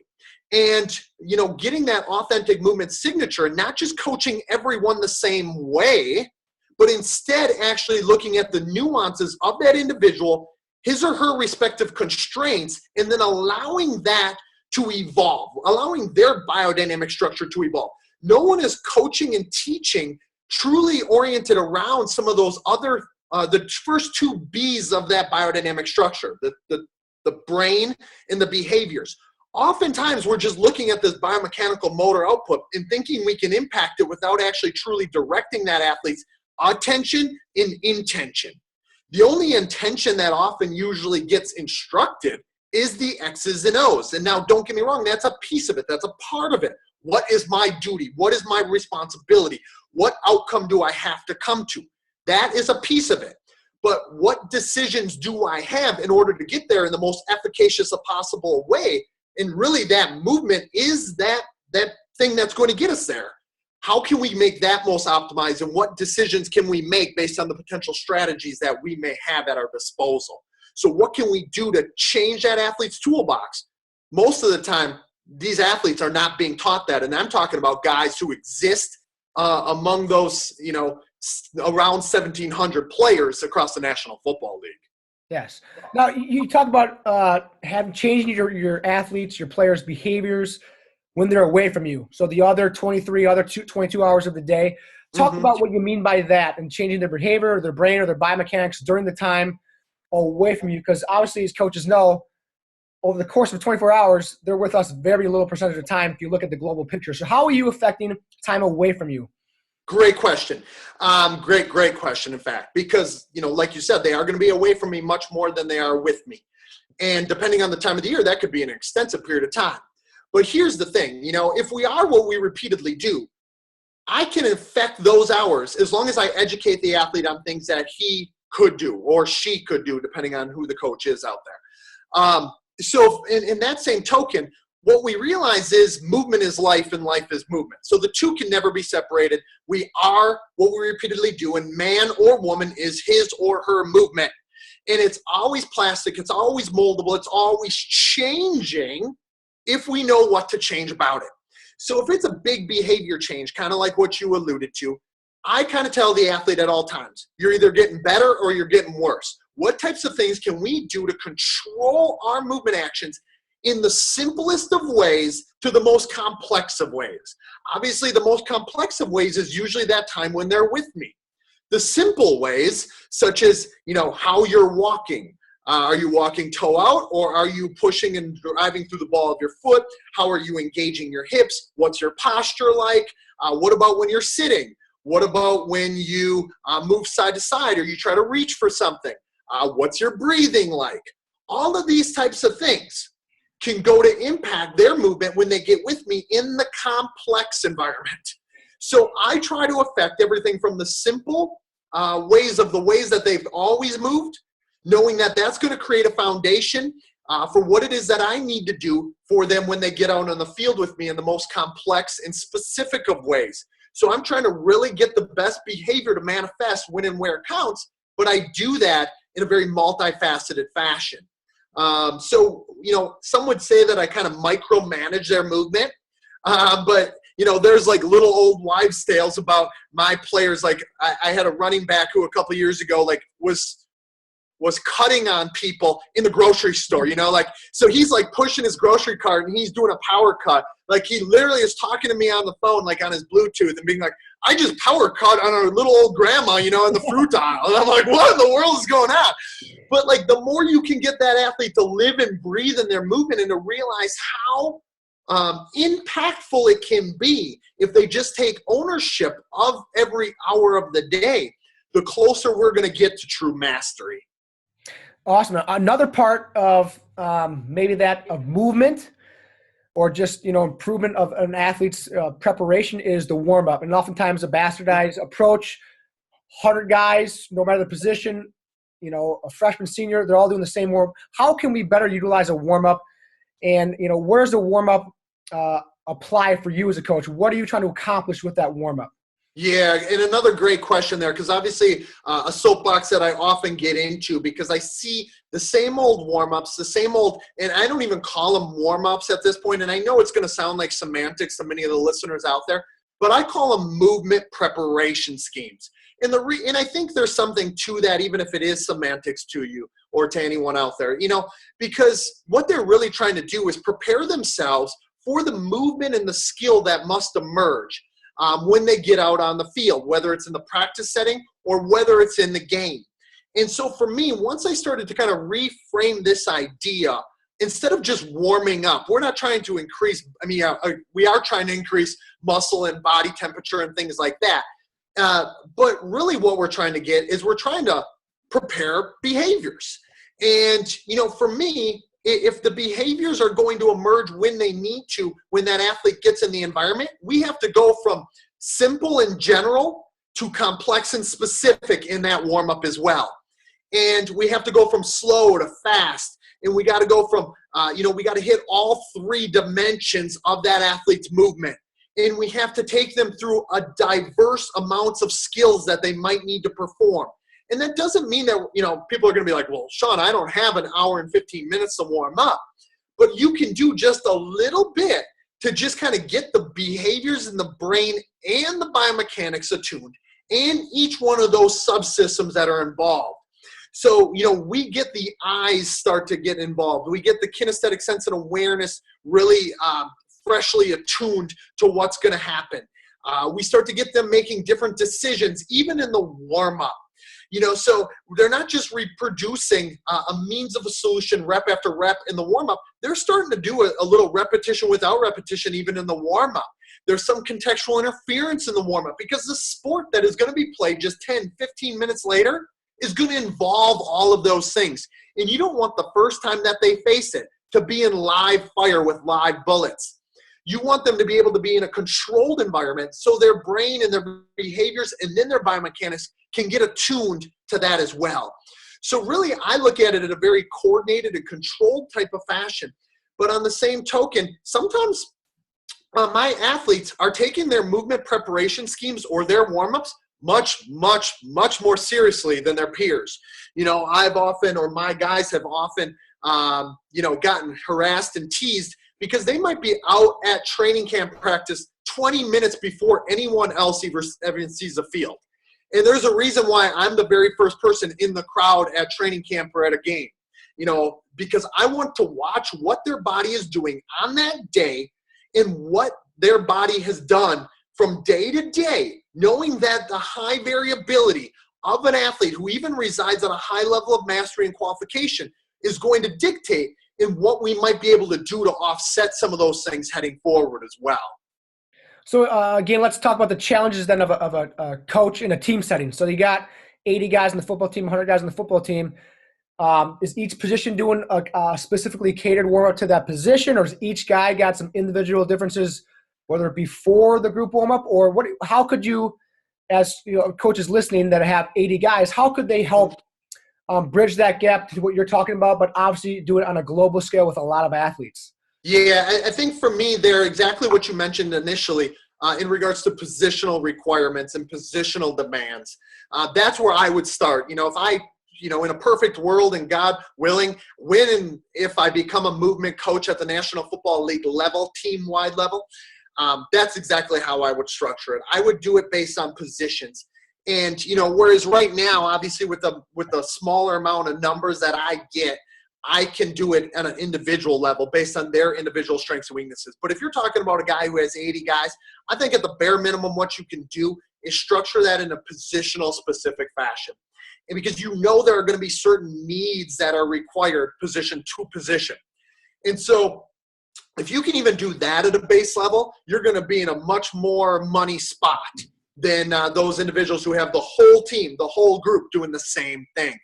And, you know, getting that authentic movement signature, not just coaching everyone the same way, but instead actually looking at the nuances of that individual, his or her respective constraints, and then allowing that to evolve, allowing their biodynamic structure to evolve. No one is coaching and teaching truly oriented around some of those other, the first two B's of that biodynamic structure, the brain and the behaviors. Oftentimes, we're just looking at this biomechanical motor output and thinking we can impact it without actually truly directing that athlete's attention and intention. The only intention that often usually gets instructed is the X's and O's. And now, don't get me wrong, that's a piece of it. That's a part of it. What is my duty? What is my responsibility? What outcome do I have to come to? That is a piece of it. But what decisions do I have in order to get there in the most efficacious possible way? And really, that movement is that thing that's going to get us there. How can we make that most optimized, and what decisions can we make based on the potential strategies that we may have at our disposal? So what can we do to change that athlete's toolbox? Most of the time, these athletes are not being taught that. And I'm talking about guys who exist among those, you know, around 1,700 players across the National Football League. Yes. Now, you talk about changing your athletes, your players' behaviors when they're away from you. So the other 22 hours of the day. Talk about what you mean by that and changing their behavior or their brain or their biomechanics during the time away from you. Because obviously, as coaches know, over the course of 24 hours, they're with us very little percentage of time if you look at the global picture. So how are you affecting time away from you? Great question. Great question, in fact, because, you know, like you said, they are going to be away from me much more than they are with me. And depending on the time of the year, that could be an extensive period of time. But here's the thing, you know, if we are what we repeatedly do, I can affect those hours as long as I educate the athlete on things that he could do or she could do, depending on who the coach is out there. So in that same token, what we realize is movement is life and life is movement. So the two can never be separated. We are what we repeatedly do, and man or woman is his or her movement. And it's always plastic. It's always moldable. It's always changing if we know what to change about it. So if it's a big behavior change, kind of like what you alluded to, I kind of tell the athlete at all times, you're either getting better or you're getting worse. What types of things can we do to control our movement actions in the simplest of ways to the most complex of ways? Obviously, the most complex of ways is usually that time when they're with me. The simple ways, such as, you know, how you're walking. Are you walking toe out, or are you pushing and driving through the ball of your foot? How are you engaging your hips? What's your posture like? What about when you're sitting? What about when you move side to side or you try to reach for something? What's your breathing like? All of these types of things can go to impact their movement when they get with me in the complex environment. So I try to affect everything from the simple ways that they've always moved, knowing that that's going to create a foundation for what it is that I need to do for them when they get out on the field with me in the most complex and specific of ways. So I'm trying to really get the best behavior to manifest when and where it counts, but I do that in a very multifaceted fashion. So, you know, some would say that I kind of micromanage their movement, but, you know, there's like little old wives' tales about my players. Like I had a running back who a couple of years ago, like was cutting on people in the grocery store, you know, like, so he's like pushing his grocery cart and he's doing a power cut. Like he literally is talking to me on the phone, like on his Bluetooth, and being like, I just power cut on our little old grandma, you know, in the fruit aisle. And I'm like, what in the world is going on? But like the more you can get that athlete to live and breathe in their movement and to realize how impactful it can be if they just take ownership of every hour of the day, the closer we're going to get to true mastery. Awesome. Another part of maybe that of movement or just, improvement of an athlete's preparation is the warm up. And oftentimes a bastardized approach, 100 guys, no matter the position, a freshman, senior, they're all doing the same warm. How can we better utilize a warm up? And, where's the warm up apply for you as a coach? What are you trying to accomplish with that warm up? Yeah, and another great question there, because obviously a soapbox that I often get into, because I see the same old warm-ups, the same old, and I don't even call them warm-ups at this point, and I know it's going to sound like semantics to many of the listeners out there, but I call them movement preparation schemes. And I think there's something to that, even if it is semantics to you or to anyone out there, because what they're really trying to do is prepare themselves for the movement and the skill that must emerge when they get out on the field, whether it's in the practice setting or whether it's in the game. And so for me, once I started to kind of reframe this idea, instead of just warming up, we're not trying to increase, we are trying to increase muscle and body temperature and things like that. But really what we're trying to get is we're trying to prepare behaviors. And, for me, if the behaviors are going to emerge when they need to, when that athlete gets in the environment, we have to go from simple and general to complex and specific in that warm-up as well. And we have to go from slow to fast. And we got to go from, we got to hit all three dimensions of that athlete's movement. And we have to take them through a diverse amounts of skills that they might need to perform. And that doesn't mean that, people are going to be like, well, Shawn, I don't have an hour and 15 minutes to warm up. But you can do just a little bit to just kind of get the behaviors in the brain and the biomechanics attuned and each one of those subsystems that are involved. So, we get the eyes start to get involved. We get the kinesthetic sense and awareness really freshly attuned to what's going to happen. We start to get them making different decisions, even in the warm-up. So they're not just reproducing a means of a solution rep after rep in the warm-up. They're starting to do a little repetition without repetition even in the warm-up. There's some contextual interference in the warm-up because the sport that is going to be played just 10, 15 minutes later is going to involve all of those things. And you don't want the first time that they face it to be in live fire with live bullets. You want them to be able to be in a controlled environment so their brain and their behaviors and then their biomechanics can get attuned to that as well. So really, I look at it in a very coordinated and controlled type of fashion. But on the same token, sometimes my athletes are taking their movement preparation schemes or their warm-ups much, much, much more seriously than their peers. I've often, or my guys have often, gotten harassed and teased because they might be out at training camp practice 20 minutes before anyone else even sees the field. And there's a reason why I'm the very first person in the crowd at training camp or at a game, because I want to watch what their body is doing on that day and what their body has done from day to day, knowing that the high variability of an athlete who even resides at a high level of mastery and qualification is going to dictate in what we might be able to do to offset some of those things heading forward as well. So again, let's talk about the challenges then of a coach in a team setting. So you got 80 guys in the football team, 100 guys in the football team. Is each position doing a specifically catered warm-up to that position, or has each guy got some individual differences, whether it be before the group warm-up, or what? How could you, as coaches listening that have 80 guys, how could they help bridge that gap to what you're talking about, but obviously do it on a global scale with a lot of athletes? Yeah, I think for me, they're exactly what you mentioned initially in regards to positional requirements and positional demands. That's where I would start. If I, in a perfect world and God willing, when and if I become a movement coach at the National Football League level, team-wide level, that's exactly how I would structure it. I would do it based on positions. And, whereas right now, obviously with the smaller amount of numbers that I get, I can do it at an individual level based on their individual strengths and weaknesses. But if you're talking about a guy who has 80 guys, I think at the bare minimum what you can do is structure that in a positional specific fashion. And because you know there are going to be certain needs that are required position to position. And so if you can even do that at a base level, you're going to be in a much more money spot than those individuals who have the whole team, the whole group doing the same thing.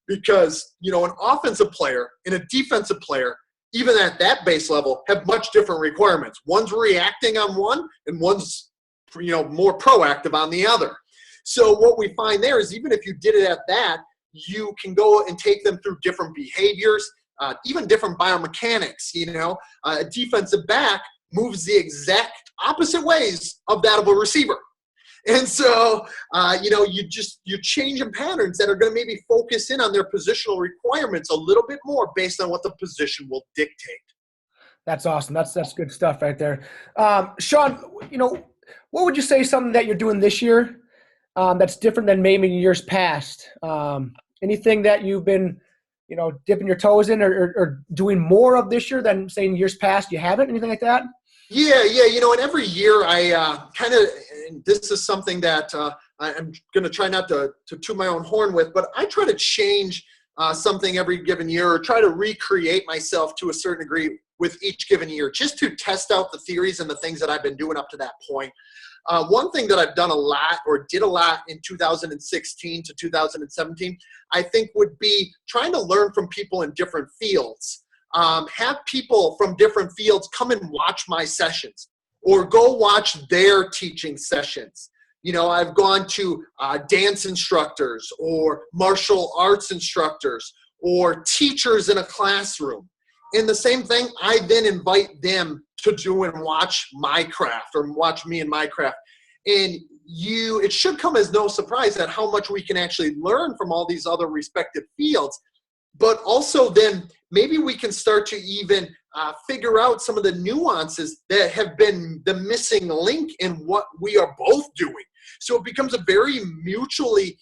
Because, you know, an offensive player and a defensive player, even at that base level, have much different requirements. One's reacting on one and one's, you know, more proactive on the other. So what we find there is even if you did it at that, you can go and take them through different behaviors, even different biomechanics. You know, a defensive back moves the exact opposite ways of that of a receiver. And so, you know, you're changing patterns that are going to maybe focus in on their positional requirements a little bit more based on what the position will dictate. That's awesome. That's good stuff right there. Shawn, you know, what would you say something that you're doing this year that's different than maybe years past? Anything that you've been, you know, dipping your toes in or doing more of this year than, say, in years past you haven't? Anything like that? Yeah. You know, and every year I kind of, this is something that I'm going to try not to toot my own horn with, but I try to change something every given year or try to recreate myself to a certain degree with each given year just to test out the theories and the things that I've been doing up to that point. One thing that I've done a lot or did a lot in 2016 to 2017, I think would be trying to learn from people in different fields. Have people from different fields come and watch my sessions or go watch their teaching sessions. You know, I've gone to dance instructors or martial arts instructors or teachers in a classroom. And the same thing, I then invite them to do and watch my craft or watch me and my craft. And it should come as no surprise at how much we can actually learn from all these other respective fields. But also then maybe we can start to even figure out some of the nuances that have been the missing link in what we are both doing. So it becomes a very mutually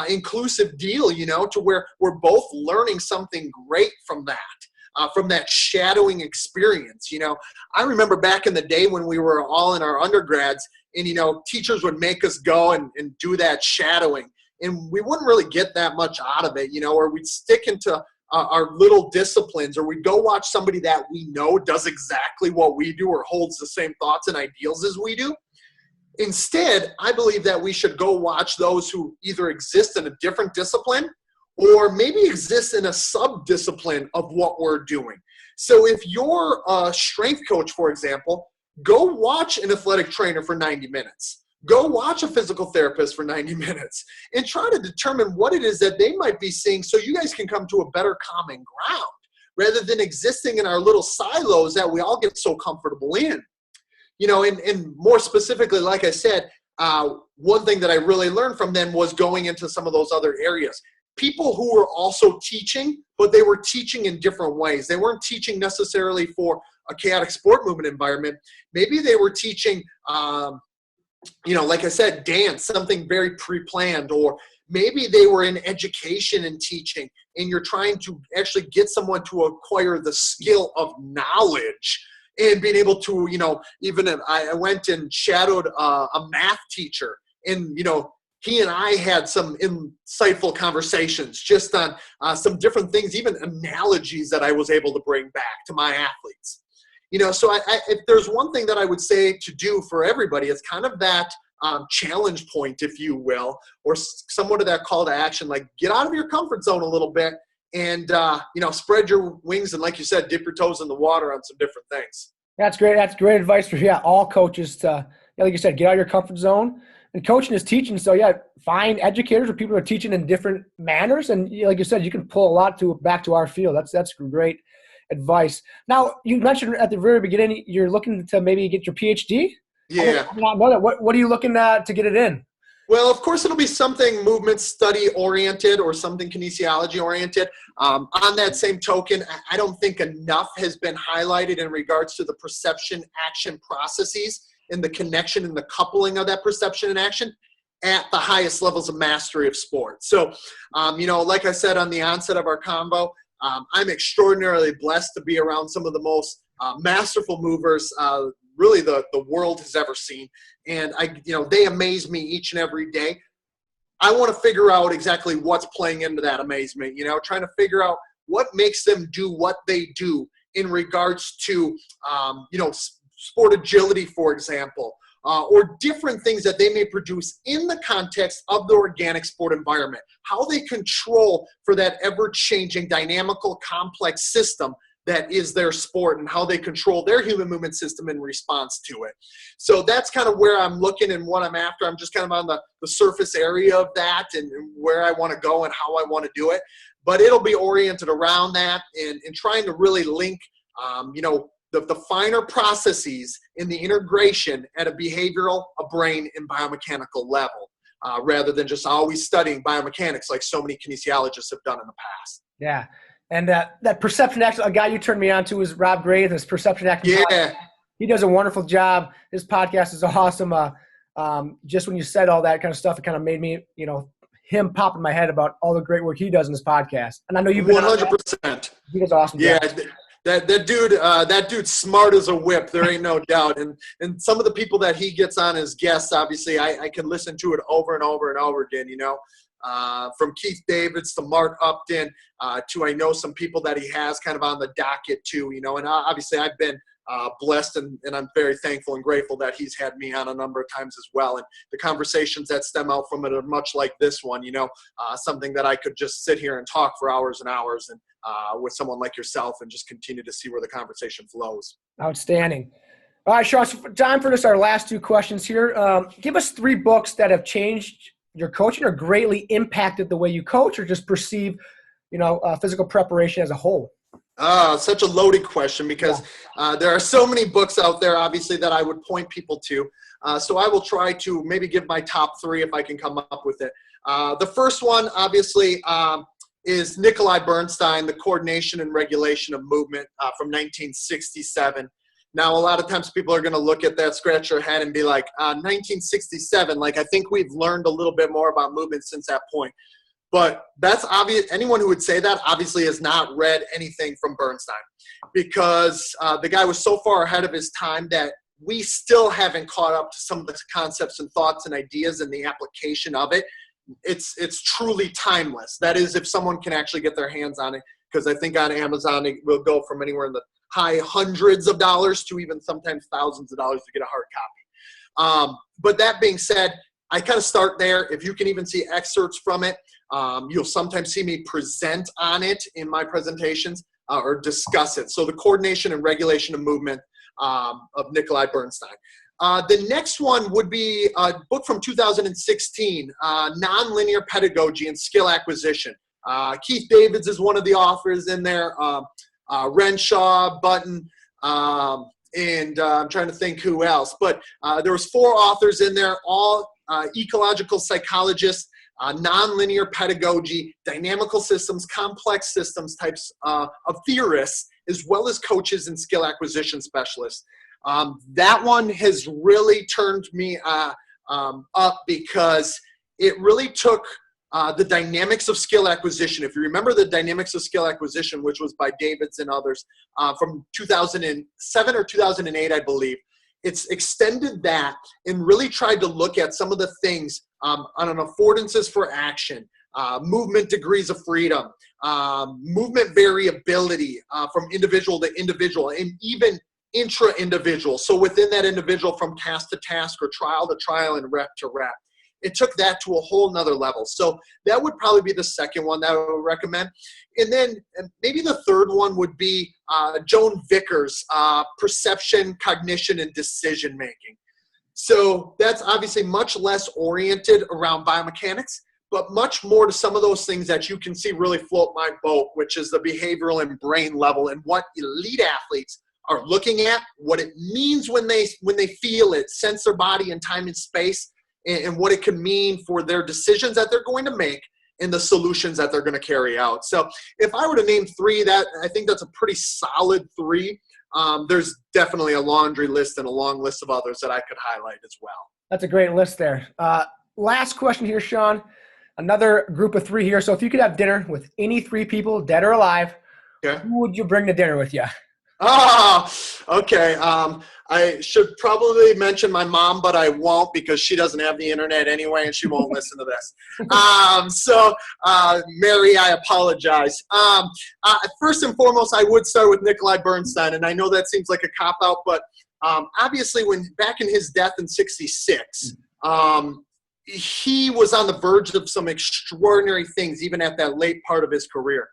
inclusive deal, you know, to where we're both learning something great from that shadowing experience. You know, I remember back in the day when we were all in our undergrads and, you know, teachers would make us go and do that shadowing. And we wouldn't really get that much out of it, you know, or we'd stick into our little disciplines, or we'd go watch somebody that we know does exactly what we do or holds the same thoughts and ideals as we do. Instead, I believe that we should go watch those who either exist in a different discipline or maybe exist in a sub-discipline of what we're doing. So if you're a strength coach, for example, go watch an athletic trainer for 90 minutes. Go watch a physical therapist for 90 minutes and try to determine what it is that they might be seeing so you guys can come to a better common ground rather than existing in our little silos that we all get so comfortable in. You know, and more specifically, like I said, one thing that I really learned from them was going into some of those other areas. People who were also teaching, but they were teaching in different ways. They weren't teaching necessarily for a chaotic sport movement environment. Maybe they were teaching you know, like I said, dance, something very pre-planned, or maybe they were in education and teaching, and you're trying to actually get someone to acquire the skill of knowledge and being able to, you know, even if I went and shadowed a math teacher, and, you know, he and I had some insightful conversations just on some different things, even analogies that I was able to bring back to my athletes. You know, so if there's one thing that I would say to do for everybody, it's kind of that challenge point, if you will, or somewhat of that call to action, like get out of your comfort zone a little bit and, you know, spread your wings and, like you said, dip your toes in the water on some different things. That's great. That's great advice for, all coaches to, like you said, get out of your comfort zone. And coaching is teaching. So, find educators or people who are teaching in different manners. And like you said, you can pull a lot back to our field. That's great advice. Now, you mentioned at the very beginning you're looking to maybe get your PhD. Yeah. I don't know that. What are you looking to get it in? Well, of course, it'll be something movement study oriented or something kinesiology oriented. On that same token, I don't think enough has been highlighted in regards to the perception action processes and the connection and the coupling of that perception and action at the highest levels of mastery of sport. So, you know, like I said on the onset of our convo, I'm extraordinarily blessed to be around some of the most masterful movers really the world has ever seen. And they amaze me each and every day. I want to figure out exactly what's playing into that amazement, trying to figure out what makes them do what they do in regards to, sport agility, for example, or different things that they may produce in the context of the organic sport environment, how they control for that ever-changing, dynamical, complex system that is their sport, and how they control their human movement system in response to it. So that's kind of where I'm looking and what I'm after. I'm just kind of on the surface area of that and where I want to go and how I want to do it. But it'll be oriented around that and trying to really link, the finer processes in the integration at a behavioral, a brain, and biomechanical level, rather than just always studying biomechanics like so many kinesiologists have done in the past. Yeah. And that perception action, a guy you turned me on to is Rob Gray, this perception action. Yeah. He does a wonderful job. His podcast is awesome. Just when you said all that kind of stuff, it kind of made me, him pop in my head about all the great work he does in his podcast. And I know you've been 100%. He does awesome. Yeah. Job. That dude's smart as a whip. There ain't no doubt. And some of the people that he gets on as guests, obviously, I can listen to it over and over and over again, from Keith Davids to Mark Upton, to I know some people that he has kind of on the docket too, and obviously I've been blessed and I'm very thankful and grateful that he's had me on a number of times as well. And the conversations that stem out from it are much like this one, something that I could just sit here and talk for hours and hours and with someone like yourself and just continue to see where the conversation flows. Outstanding. All right, Shawn, so time for this, our last two questions here. Give us 3 books that have changed your coaching or greatly impacted the way you coach or just perceive, physical preparation as a whole. Such a loaded question because there are so many books out there, obviously, that I would point people to. So I will try to maybe give my top 3 if I can come up with it. The first one, obviously, is Nikolai Bernstein, The Coordination and Regulation of Movement from 1967. Now, a lot of times people are going to look at that, scratch their head, and be like, 1967, I think we've learned a little bit more about movement since that point. But that's obvious. Anyone who would say that obviously has not read anything from Bernstein because the guy was so far ahead of his time that we still haven't caught up to some of the concepts and thoughts and ideas and the application of it. It's truly timeless. That is, if someone can actually get their hands on it, because I think on Amazon it will go from anywhere in the high hundreds of dollars to even sometimes thousands of dollars to get a hard copy. But that being said, I kind of start there. If you can even see excerpts from it, you'll sometimes see me present on it in my presentations or discuss it. So The Coordination and Regulation of Movement of Nikolai Bernstein. The next one would be a book from 2016, Nonlinear Pedagogy and Skill Acquisition. Keith Davids is one of the authors in there. Renshaw, Button, and I'm trying to think who else. But there was 4 authors in there, all ecological psychologists, nonlinear pedagogy, dynamical systems, complex systems types of theorists, as well as coaches and skill acquisition specialists. That one has really turned me up because it really took the dynamics of skill acquisition. If you remember the dynamics of skill acquisition, which was by Davids and others from 2007 or 2008, I believe, it's extended that and really tried to look at some of the things on an affordances for action, movement degrees of freedom, movement variability from individual to individual, and even intra-individual. So within that individual from task to task or trial to trial and rep to rep. It took that to a whole nother level. So that would probably be the second one that I would recommend. And then maybe the third one would be Joan Vickers, Perception, Cognition, and Decision Making. So that's obviously much less oriented around biomechanics, but much more to some of those things that you can see really float my boat, which is the behavioral and brain level and what elite athletes are looking at, what it means when they feel it, sense their body in time and space, and what it can mean for their decisions that they're going to make and the solutions that they're going to carry out. So if I were to name 3, I think that's a pretty solid 3. There's definitely a laundry list and a long list of others that I could highlight as well. That's a great list there. Last question here, Shawn. Another group of 3 here. So if you could have dinner with any 3 people, dead or alive, Okay. who would you bring to dinner with you? Oh, okay. I should probably mention my mom, but I won't because she doesn't have the internet anyway and she won't listen to this. Mary, I apologize. First and foremost, I would start with Nikolai Bernstein, and I know that seems like a cop-out, but obviously when back in his death in 66, he was on the verge of some extraordinary things, even at that late part of his career.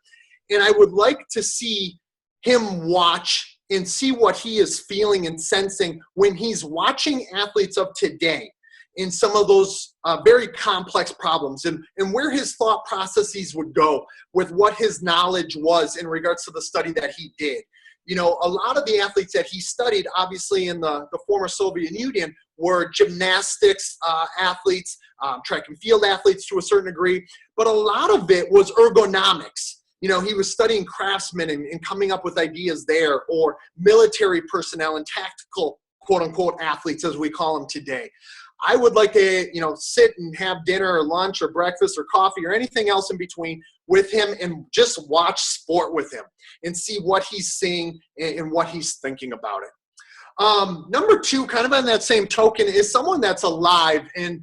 And I would like to see him watch and see what he is feeling and sensing when he's watching athletes of today in some of those very complex problems, and where his thought processes would go with what his knowledge was in regards to the study that he did. You know, a lot of the athletes that he studied, obviously in the former Soviet Union, were gymnastics athletes, track and field athletes to a certain degree, but a lot of it was ergonomics. You know, he was studying craftsmen and coming up with ideas there, or military personnel and tactical, quote unquote, athletes, as we call them today. I would like to, you know, sit and have dinner or lunch or breakfast or coffee or anything else in between with him and just watch sport with him and see what he's seeing and what he's thinking about it. Number two, kind of on that same token, is someone that's alive. And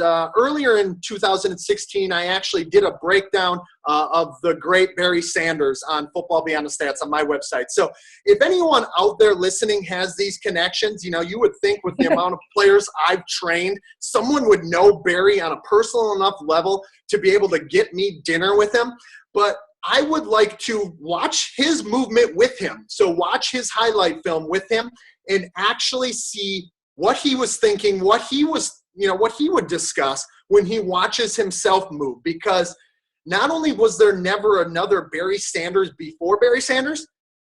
earlier in 2016, I actually did a breakdown of the great Barry Sanders on Football Beyond the Stats on my website. So if anyone out there listening has these connections, you know, you would think with the amount of players I've trained, someone would know Barry on a personal enough level to be able to get me dinner with him. But I would like to watch his movement with him. So watch his highlight film with him and actually see what he was thinking, what he was, you know, what he would discuss when he watches himself move. Because not only was there never another Barry Sanders before Barry Sanders,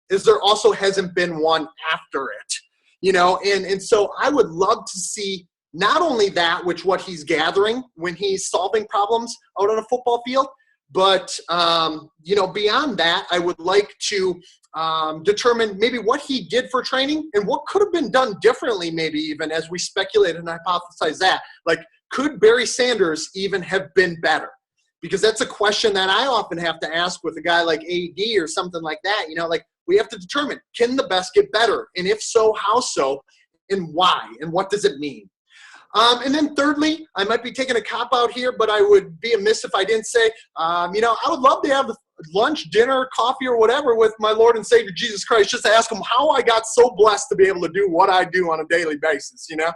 is there also hasn't been one after it. You know, and so I would love to see not only that, which what he's gathering when he's solving problems out on a football field, but, you know, beyond that, I would like to determine maybe what he did for training and what could have been done differently, maybe even as we speculate and hypothesize that. Like, could Barry Sanders even have been better? Because that's a question that I often have to ask with a guy like AD or something like that. You know, like, we have to determine, can the best get better? And if so, how so? And why? And what does it mean? And then thirdly, I might be taking a cop-out here, but I would be amiss if I didn't say, you know, I would love to have lunch, dinner, coffee, or whatever with my Lord and Savior Jesus Christ, just to ask him how I got so blessed to be able to do what I do on a daily basis, you know?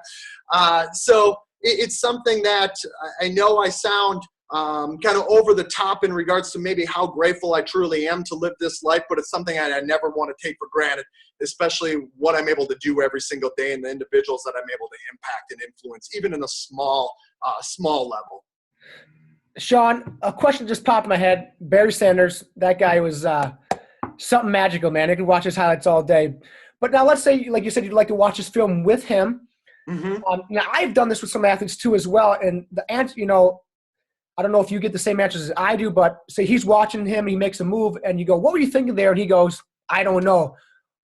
So it's something that I know I sound kind of over the top in regards to maybe how grateful I truly am to live this life, but it's something I never want to take for granted, especially what I'm able to do every single day and the individuals that I'm able to impact and influence, even in a small level. Shawn, a question just popped in my head. Barry Sanders, that guy was something magical, man. I could watch his highlights all day. But now let's say, like you said, you'd like to watch his film with him. Mm-hmm. Now, I've done this with some athletes too as well. And the answer, you know, I don't know if you get the same answers as I do, but say he's watching him, he makes a move, and you go, what were you thinking there? And he goes, I don't know.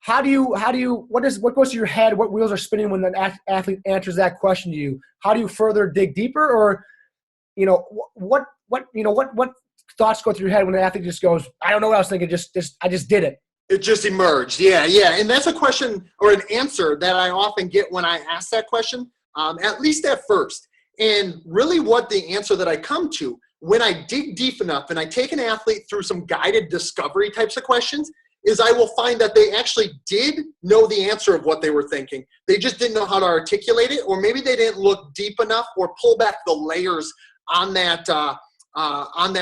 What goes to your head? What wheels are spinning when the athlete answers that question to you? How do you further dig deeper? Or, you know, what thoughts go through your head when an athlete just goes, I don't know what I was thinking, I just did it. It just emerged. Yeah. And that's a question or an answer that I often get when I ask that question, at least at first. And really what the answer that I come to when I dig deep enough and I take an athlete through some guided discovery types of questions is I will find that they actually did know the answer of what they were thinking. They just didn't know how to articulate it, or maybe they didn't look deep enough or pull back the layers on that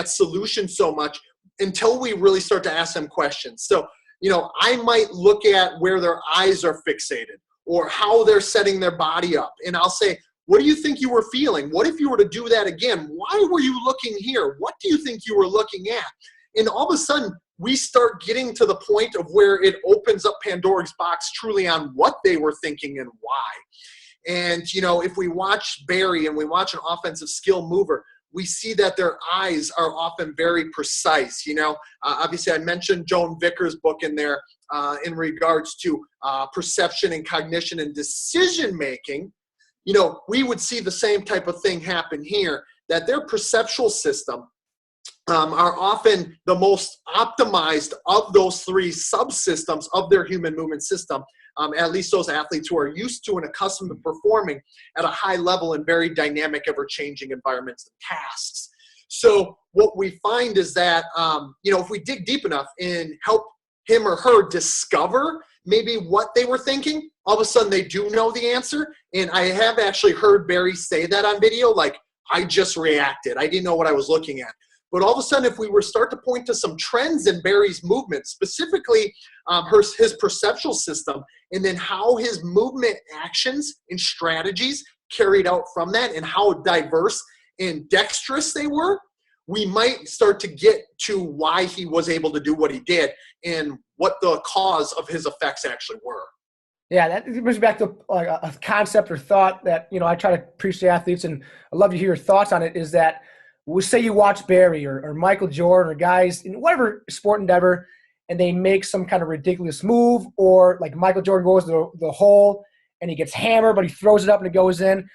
solution so much until we really start to ask them questions. So, you know, I might look at where their eyes are fixated or how they're setting their body up. And I'll say, what do you think you were feeling? What if you were to do that again? Why were you looking here? What do you think you were looking at? And all of a sudden, we start getting to the point of where it opens up Pandora's box truly on what they were thinking and why. And, you know, if we watch Barry and we watch an offensive skill mover, we see that their eyes are often very precise. You know, obviously I mentioned Joan Vickers' book in there in regards to perception and cognition and decision-making. You know, we would see the same type of thing happen here, that their perceptual system are often the most optimized of those three subsystems of their human movement system, at least those athletes who are used to and accustomed to performing at a high level in very dynamic, ever-changing environments and tasks. So what we find is that, if we dig deep enough and help him or her discover maybe what they were thinking, all of a sudden they do know the answer. And I have actually heard Barry say that on video, like, I just reacted. I didn't know what I was looking at. But all of a sudden, if we were start to point to some trends in Barry's movement, specifically his perceptual system, and then how his movement actions and strategies carried out from that and how diverse and dexterous they were, we might start to get to why he was able to do what he did and what the cause of his effects actually were. Yeah, that brings me back to like a concept or thought that, I try to preach to athletes, and I'd love to hear your thoughts on it, is that we say you watch Barry or Michael Jordan or guys in whatever sport endeavor, and they make some kind of ridiculous move, or like Michael Jordan goes to the hole and he gets hammered, but he throws it up and it goes in.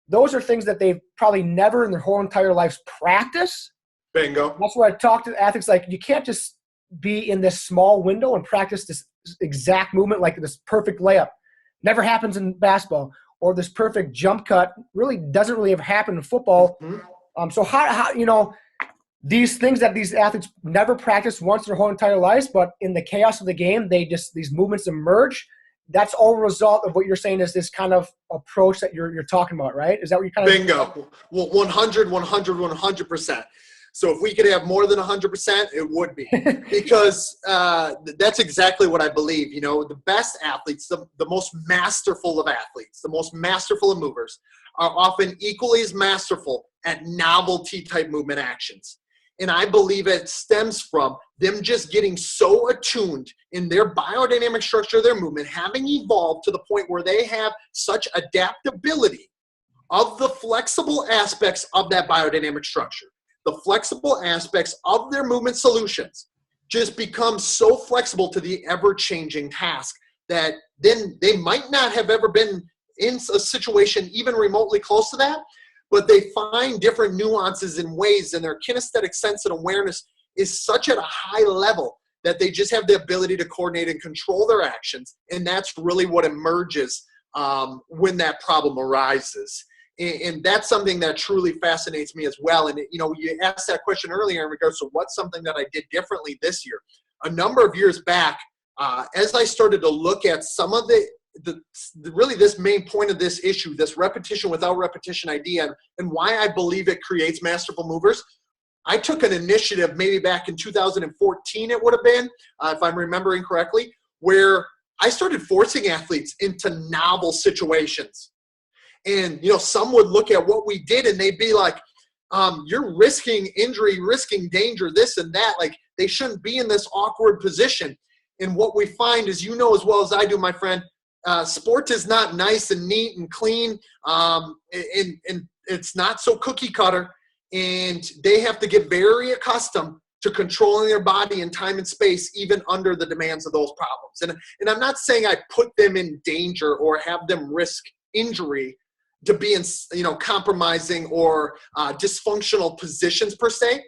Those are things that they've probably never in their whole entire lives practiced. Bingo. That's where I talk to athletes, like, you can't just be in this small window and practice this exact movement, like this perfect layup. Never happens in basketball. Or this perfect jump cut really doesn't really ever happen in football. Mm-hmm. So how these things that these athletes never practice once their whole entire lives, but in the chaos of the game, these movements emerge. That's all a result of what you're saying is this kind of approach that you're talking about, right? Is that what you're kind of Bingo. Well, 100%. So if we could have more than 100%, it would be. Because that's exactly what I believe. The best athletes, the most masterful of athletes, the most masterful of movers are often equally as masterful at novelty-type movement actions. And I believe it stems from them just getting so attuned in their biodynamic structure of their movement, having evolved to the point where they have such adaptability of the flexible aspects of that biodynamic structure. The flexible aspects of their movement solutions just become so flexible to the ever-changing task that then they might not have ever been in a situation even remotely close to that, but they find different nuances and ways, and their kinesthetic sense and awareness is such at a high level that they just have the ability to coordinate and control their actions, and that's really what emerges when that problem arises. And that's something that truly fascinates me as well. And, you asked that question earlier in regards to what's something that I did differently this year. A number of years back, as I started to look at some of really this main point of this issue, this repetition without repetition idea, and why I believe it creates masterful movers, I took an initiative maybe back in 2014, it would have been, if I'm remembering correctly, where I started forcing athletes into novel situations. And, some would look at what we did and they'd be like, you're risking injury, risking danger, this and that. Like, they shouldn't be in this awkward position. And what we find is, as well as I do, my friend, sport is not nice and neat and clean. And it's not so cookie cutter. And they have to get very accustomed to controlling their body in time and space, even under the demands of those problems. And I'm not saying I put them in danger or have them risk injury to be in, compromising or dysfunctional positions per se,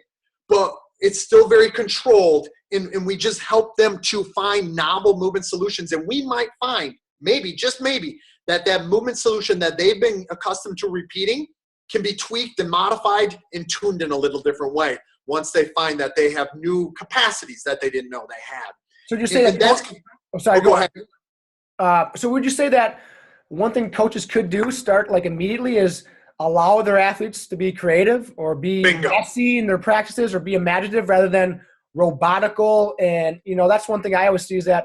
but it's still very controlled, and we just help them to find novel movement solutions. And we might find, maybe, just maybe, that movement solution that they've been accustomed to repeating can be tweaked and modified and tuned in a little different way once they find that they have new capacities that they didn't know they had. So would you say go ahead. So would you say that one thing coaches could do, start like immediately, is allow their athletes to be creative or be messy in their practices or be imaginative rather than robotical? And, that's one thing I always see is that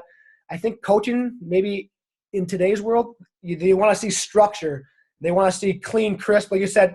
I think coaching, maybe in today's world, they want to see structure. They want to see clean, crisp, like you said,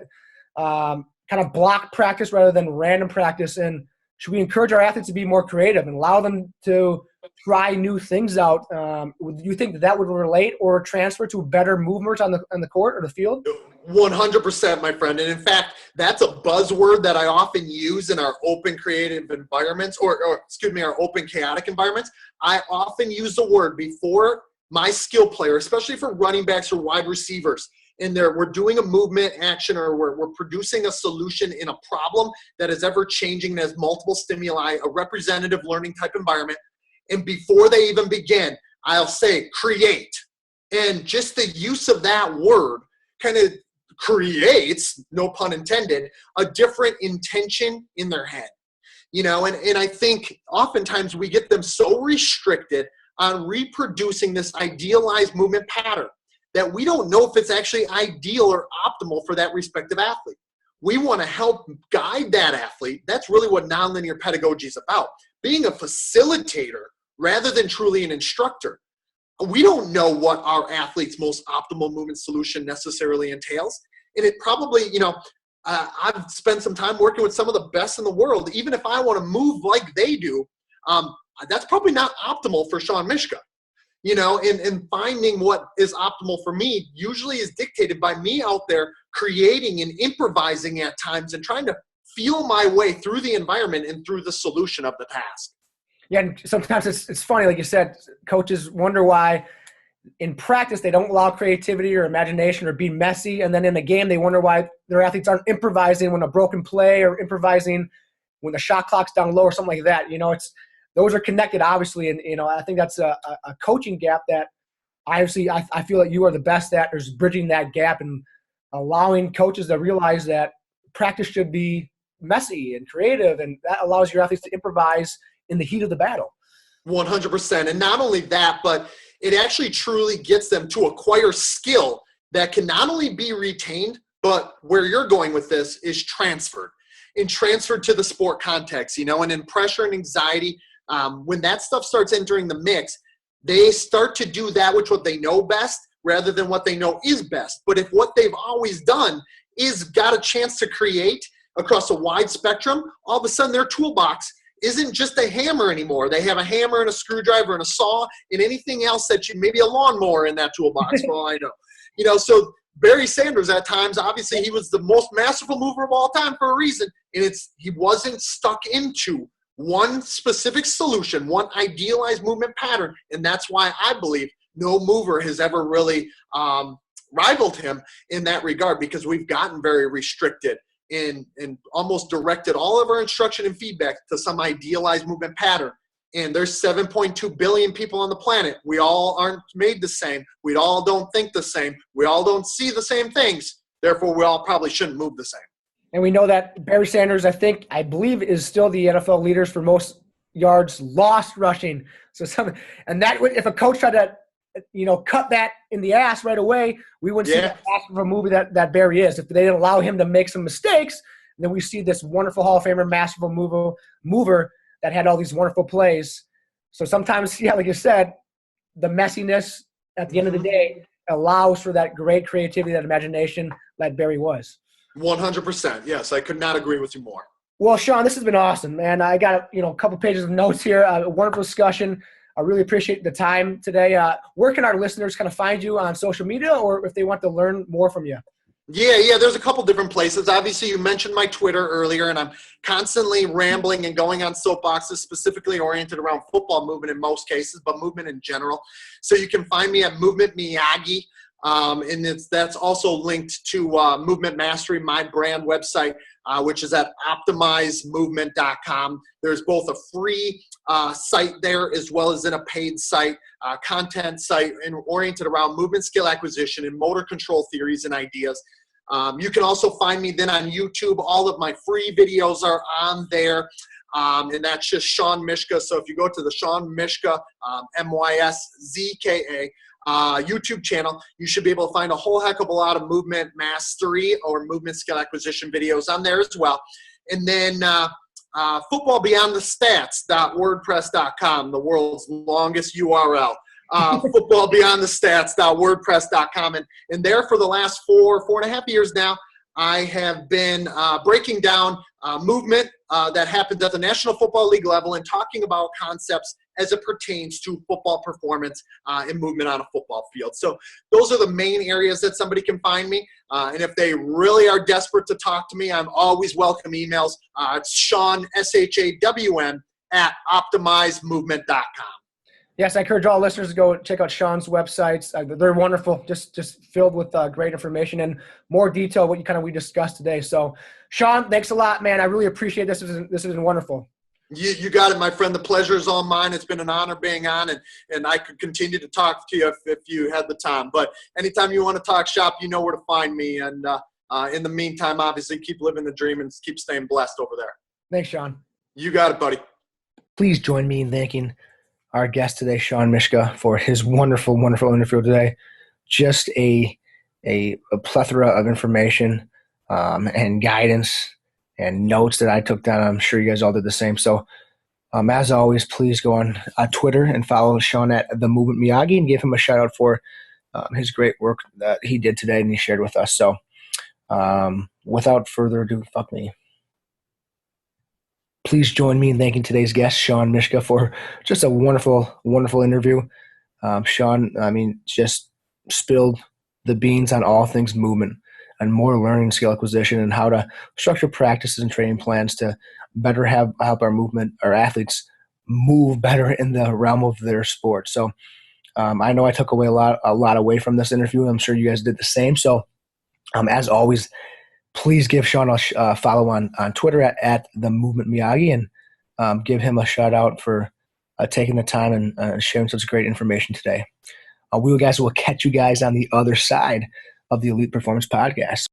kind of block practice rather than random practice. And should we encourage our athletes to be more creative and allow them to try new things out? Do you think that would relate or transfer to better movers on the court or the field? 100%, my friend. And in fact, that's a buzzword that I often use in our open creative environments, or our open chaotic environments. I often use the word before my skill player, especially for running backs or wide receivers, and we're doing a movement action, or we're producing a solution in a problem that is ever changing, that has multiple stimuli, a representative learning type environment. And before they even begin, I'll say create. And just the use of that word kind of creates, no pun intended, a different intention in their head. And I think oftentimes we get them so restricted on reproducing this idealized movement pattern that we don't know if it's actually ideal or optimal for that respective athlete. We want to help guide that athlete. That's really what nonlinear pedagogy is about, being a facilitator rather than truly an instructor. We don't know what our athlete's most optimal movement solution necessarily entails. And it probably, I've spent some time working with some of the best in the world. Even if I want to move like they do, that's probably not optimal for Shawn Myszka. And finding what is optimal for me usually is dictated by me out there creating and improvising at times and trying to feel my way through the environment and through the solution of the task. Yeah, and sometimes it's funny, like you said, coaches wonder why in practice they don't allow creativity or imagination or be messy, and then in the game they wonder why their athletes aren't improvising when a broken play or improvising when the shot clock's down low or something like that. Those are connected, obviously, and I think that's a coaching gap that I feel like you are the best at, is bridging that gap and allowing coaches to realize that practice should be messy and creative, and that allows your athletes to improvise in the heat of the battle. 100%. And not only that, but it actually truly gets them to acquire skill that can not only be retained, but where you're going with this is transferred to the sport context, and in pressure and anxiety, when that stuff starts entering the mix, they start to do that which what they know best rather than what they know is best. But if what they've always done is got a chance to create across a wide spectrum, all of a sudden their toolbox isn't just a hammer anymore. They have a hammer and a screwdriver and a saw and anything else maybe a lawnmower in that toolbox, for all I know. So Barry Sanders at times, obviously he was the most masterful mover of all time for a reason. And he wasn't stuck into one specific solution, one idealized movement pattern. And that's why I believe no mover has ever really rivaled him in that regard, because we've gotten very restricted and almost directed all of our instruction and feedback to some idealized movement pattern. And there's 7.2 billion people on the planet. We all aren't made the same. We all don't think the same. We all don't see the same things. Therefore, we all probably shouldn't move the same. And we know that Barry Sanders, I believe, is still the NFL leaders for most yards lost rushing. So if a coach tried to cut that in the ass right away, we wouldn't see that massive of a movie that Barry is. If they didn't allow him to make some mistakes, then we see this wonderful Hall of Famer, masterful mover that had all these wonderful plays. So sometimes, like you said, the messiness at the end of the day allows for that great creativity, that imagination like Barry was. 100%. Yes, I could not agree with you more. Well, Shawn, this has been awesome, man. I got a couple pages of notes here. A wonderful discussion. I really appreciate the time today. Where can our listeners kind of find you on social media, or if they want to learn more from you? Yeah, there's a couple different places. Obviously, you mentioned my Twitter earlier, and I'm constantly rambling and going on soapboxes specifically oriented around football movement in most cases, but movement in general. So you can find me at Movement Miyagi, and that's also linked to Movement Mastery, my brand website, which is at optimizemovement.com. There's both a free site there as well as in a paid site, content site, and oriented around movement skill acquisition and motor control theories and ideas. You can also find me then on YouTube. All of my free videos are on there, and that's just Shawn Myszka. So if you go to the Shawn Myszka, Myszka, YouTube channel, you should be able to find a whole heck of a lot of movement mastery or movement skill acquisition videos on there as well. And then footballbeyondthestats.wordpress.com, the world's longest URL. Footballbeyondthestats.wordpress.com. And there for the last 4.5 years now, I have been breaking down movement that happens at the National Football League level and talking about concepts as it pertains to football performance and movement on a football field. So those are the main areas that somebody can find me. And if they really are desperate to talk to me, I'm always welcome emails. It's Shawn, SHAWN, at optimizemovement.com. Yes, I encourage all listeners to go check out Shawn's websites. They're wonderful, just filled with great information and more detail what we discussed today. So, Shawn, thanks a lot, man. I really appreciate this. This has been wonderful. You got it, my friend. The pleasure is all mine. It's been an honor being on, and I could continue to talk to you if you had the time. But anytime you want to talk shop, you know where to find me. And in the meantime, obviously, keep living the dream and keep staying blessed over there. Thanks, Shawn. You got it, buddy. Please join me in thanking our guest today, Shawn Myszka, for his wonderful, wonderful interview today. Just a plethora of information and guidance and notes that I took down. I'm sure you guys all did the same. So, as always, please go on Twitter and follow Shawn at The Movement Miyagi and give him a shout out for his great work that he did today and he shared with us. So, without further ado, fuck me. Please join me in thanking today's guest, Shawn Myszka, for just a wonderful, wonderful interview. Shawn, just spilled the beans on all things movement and more learning skill acquisition and how to structure practices and training plans to better help our athletes move better in the realm of their sport. So I know I took away a lot away from this interview. I'm sure you guys did the same. So as always, please give Shawn a follow on Twitter at The Movement Miyagi and give him a shout out for taking the time and sharing such great information today. We will catch you guys on the other side of the Elite Performance Podcast.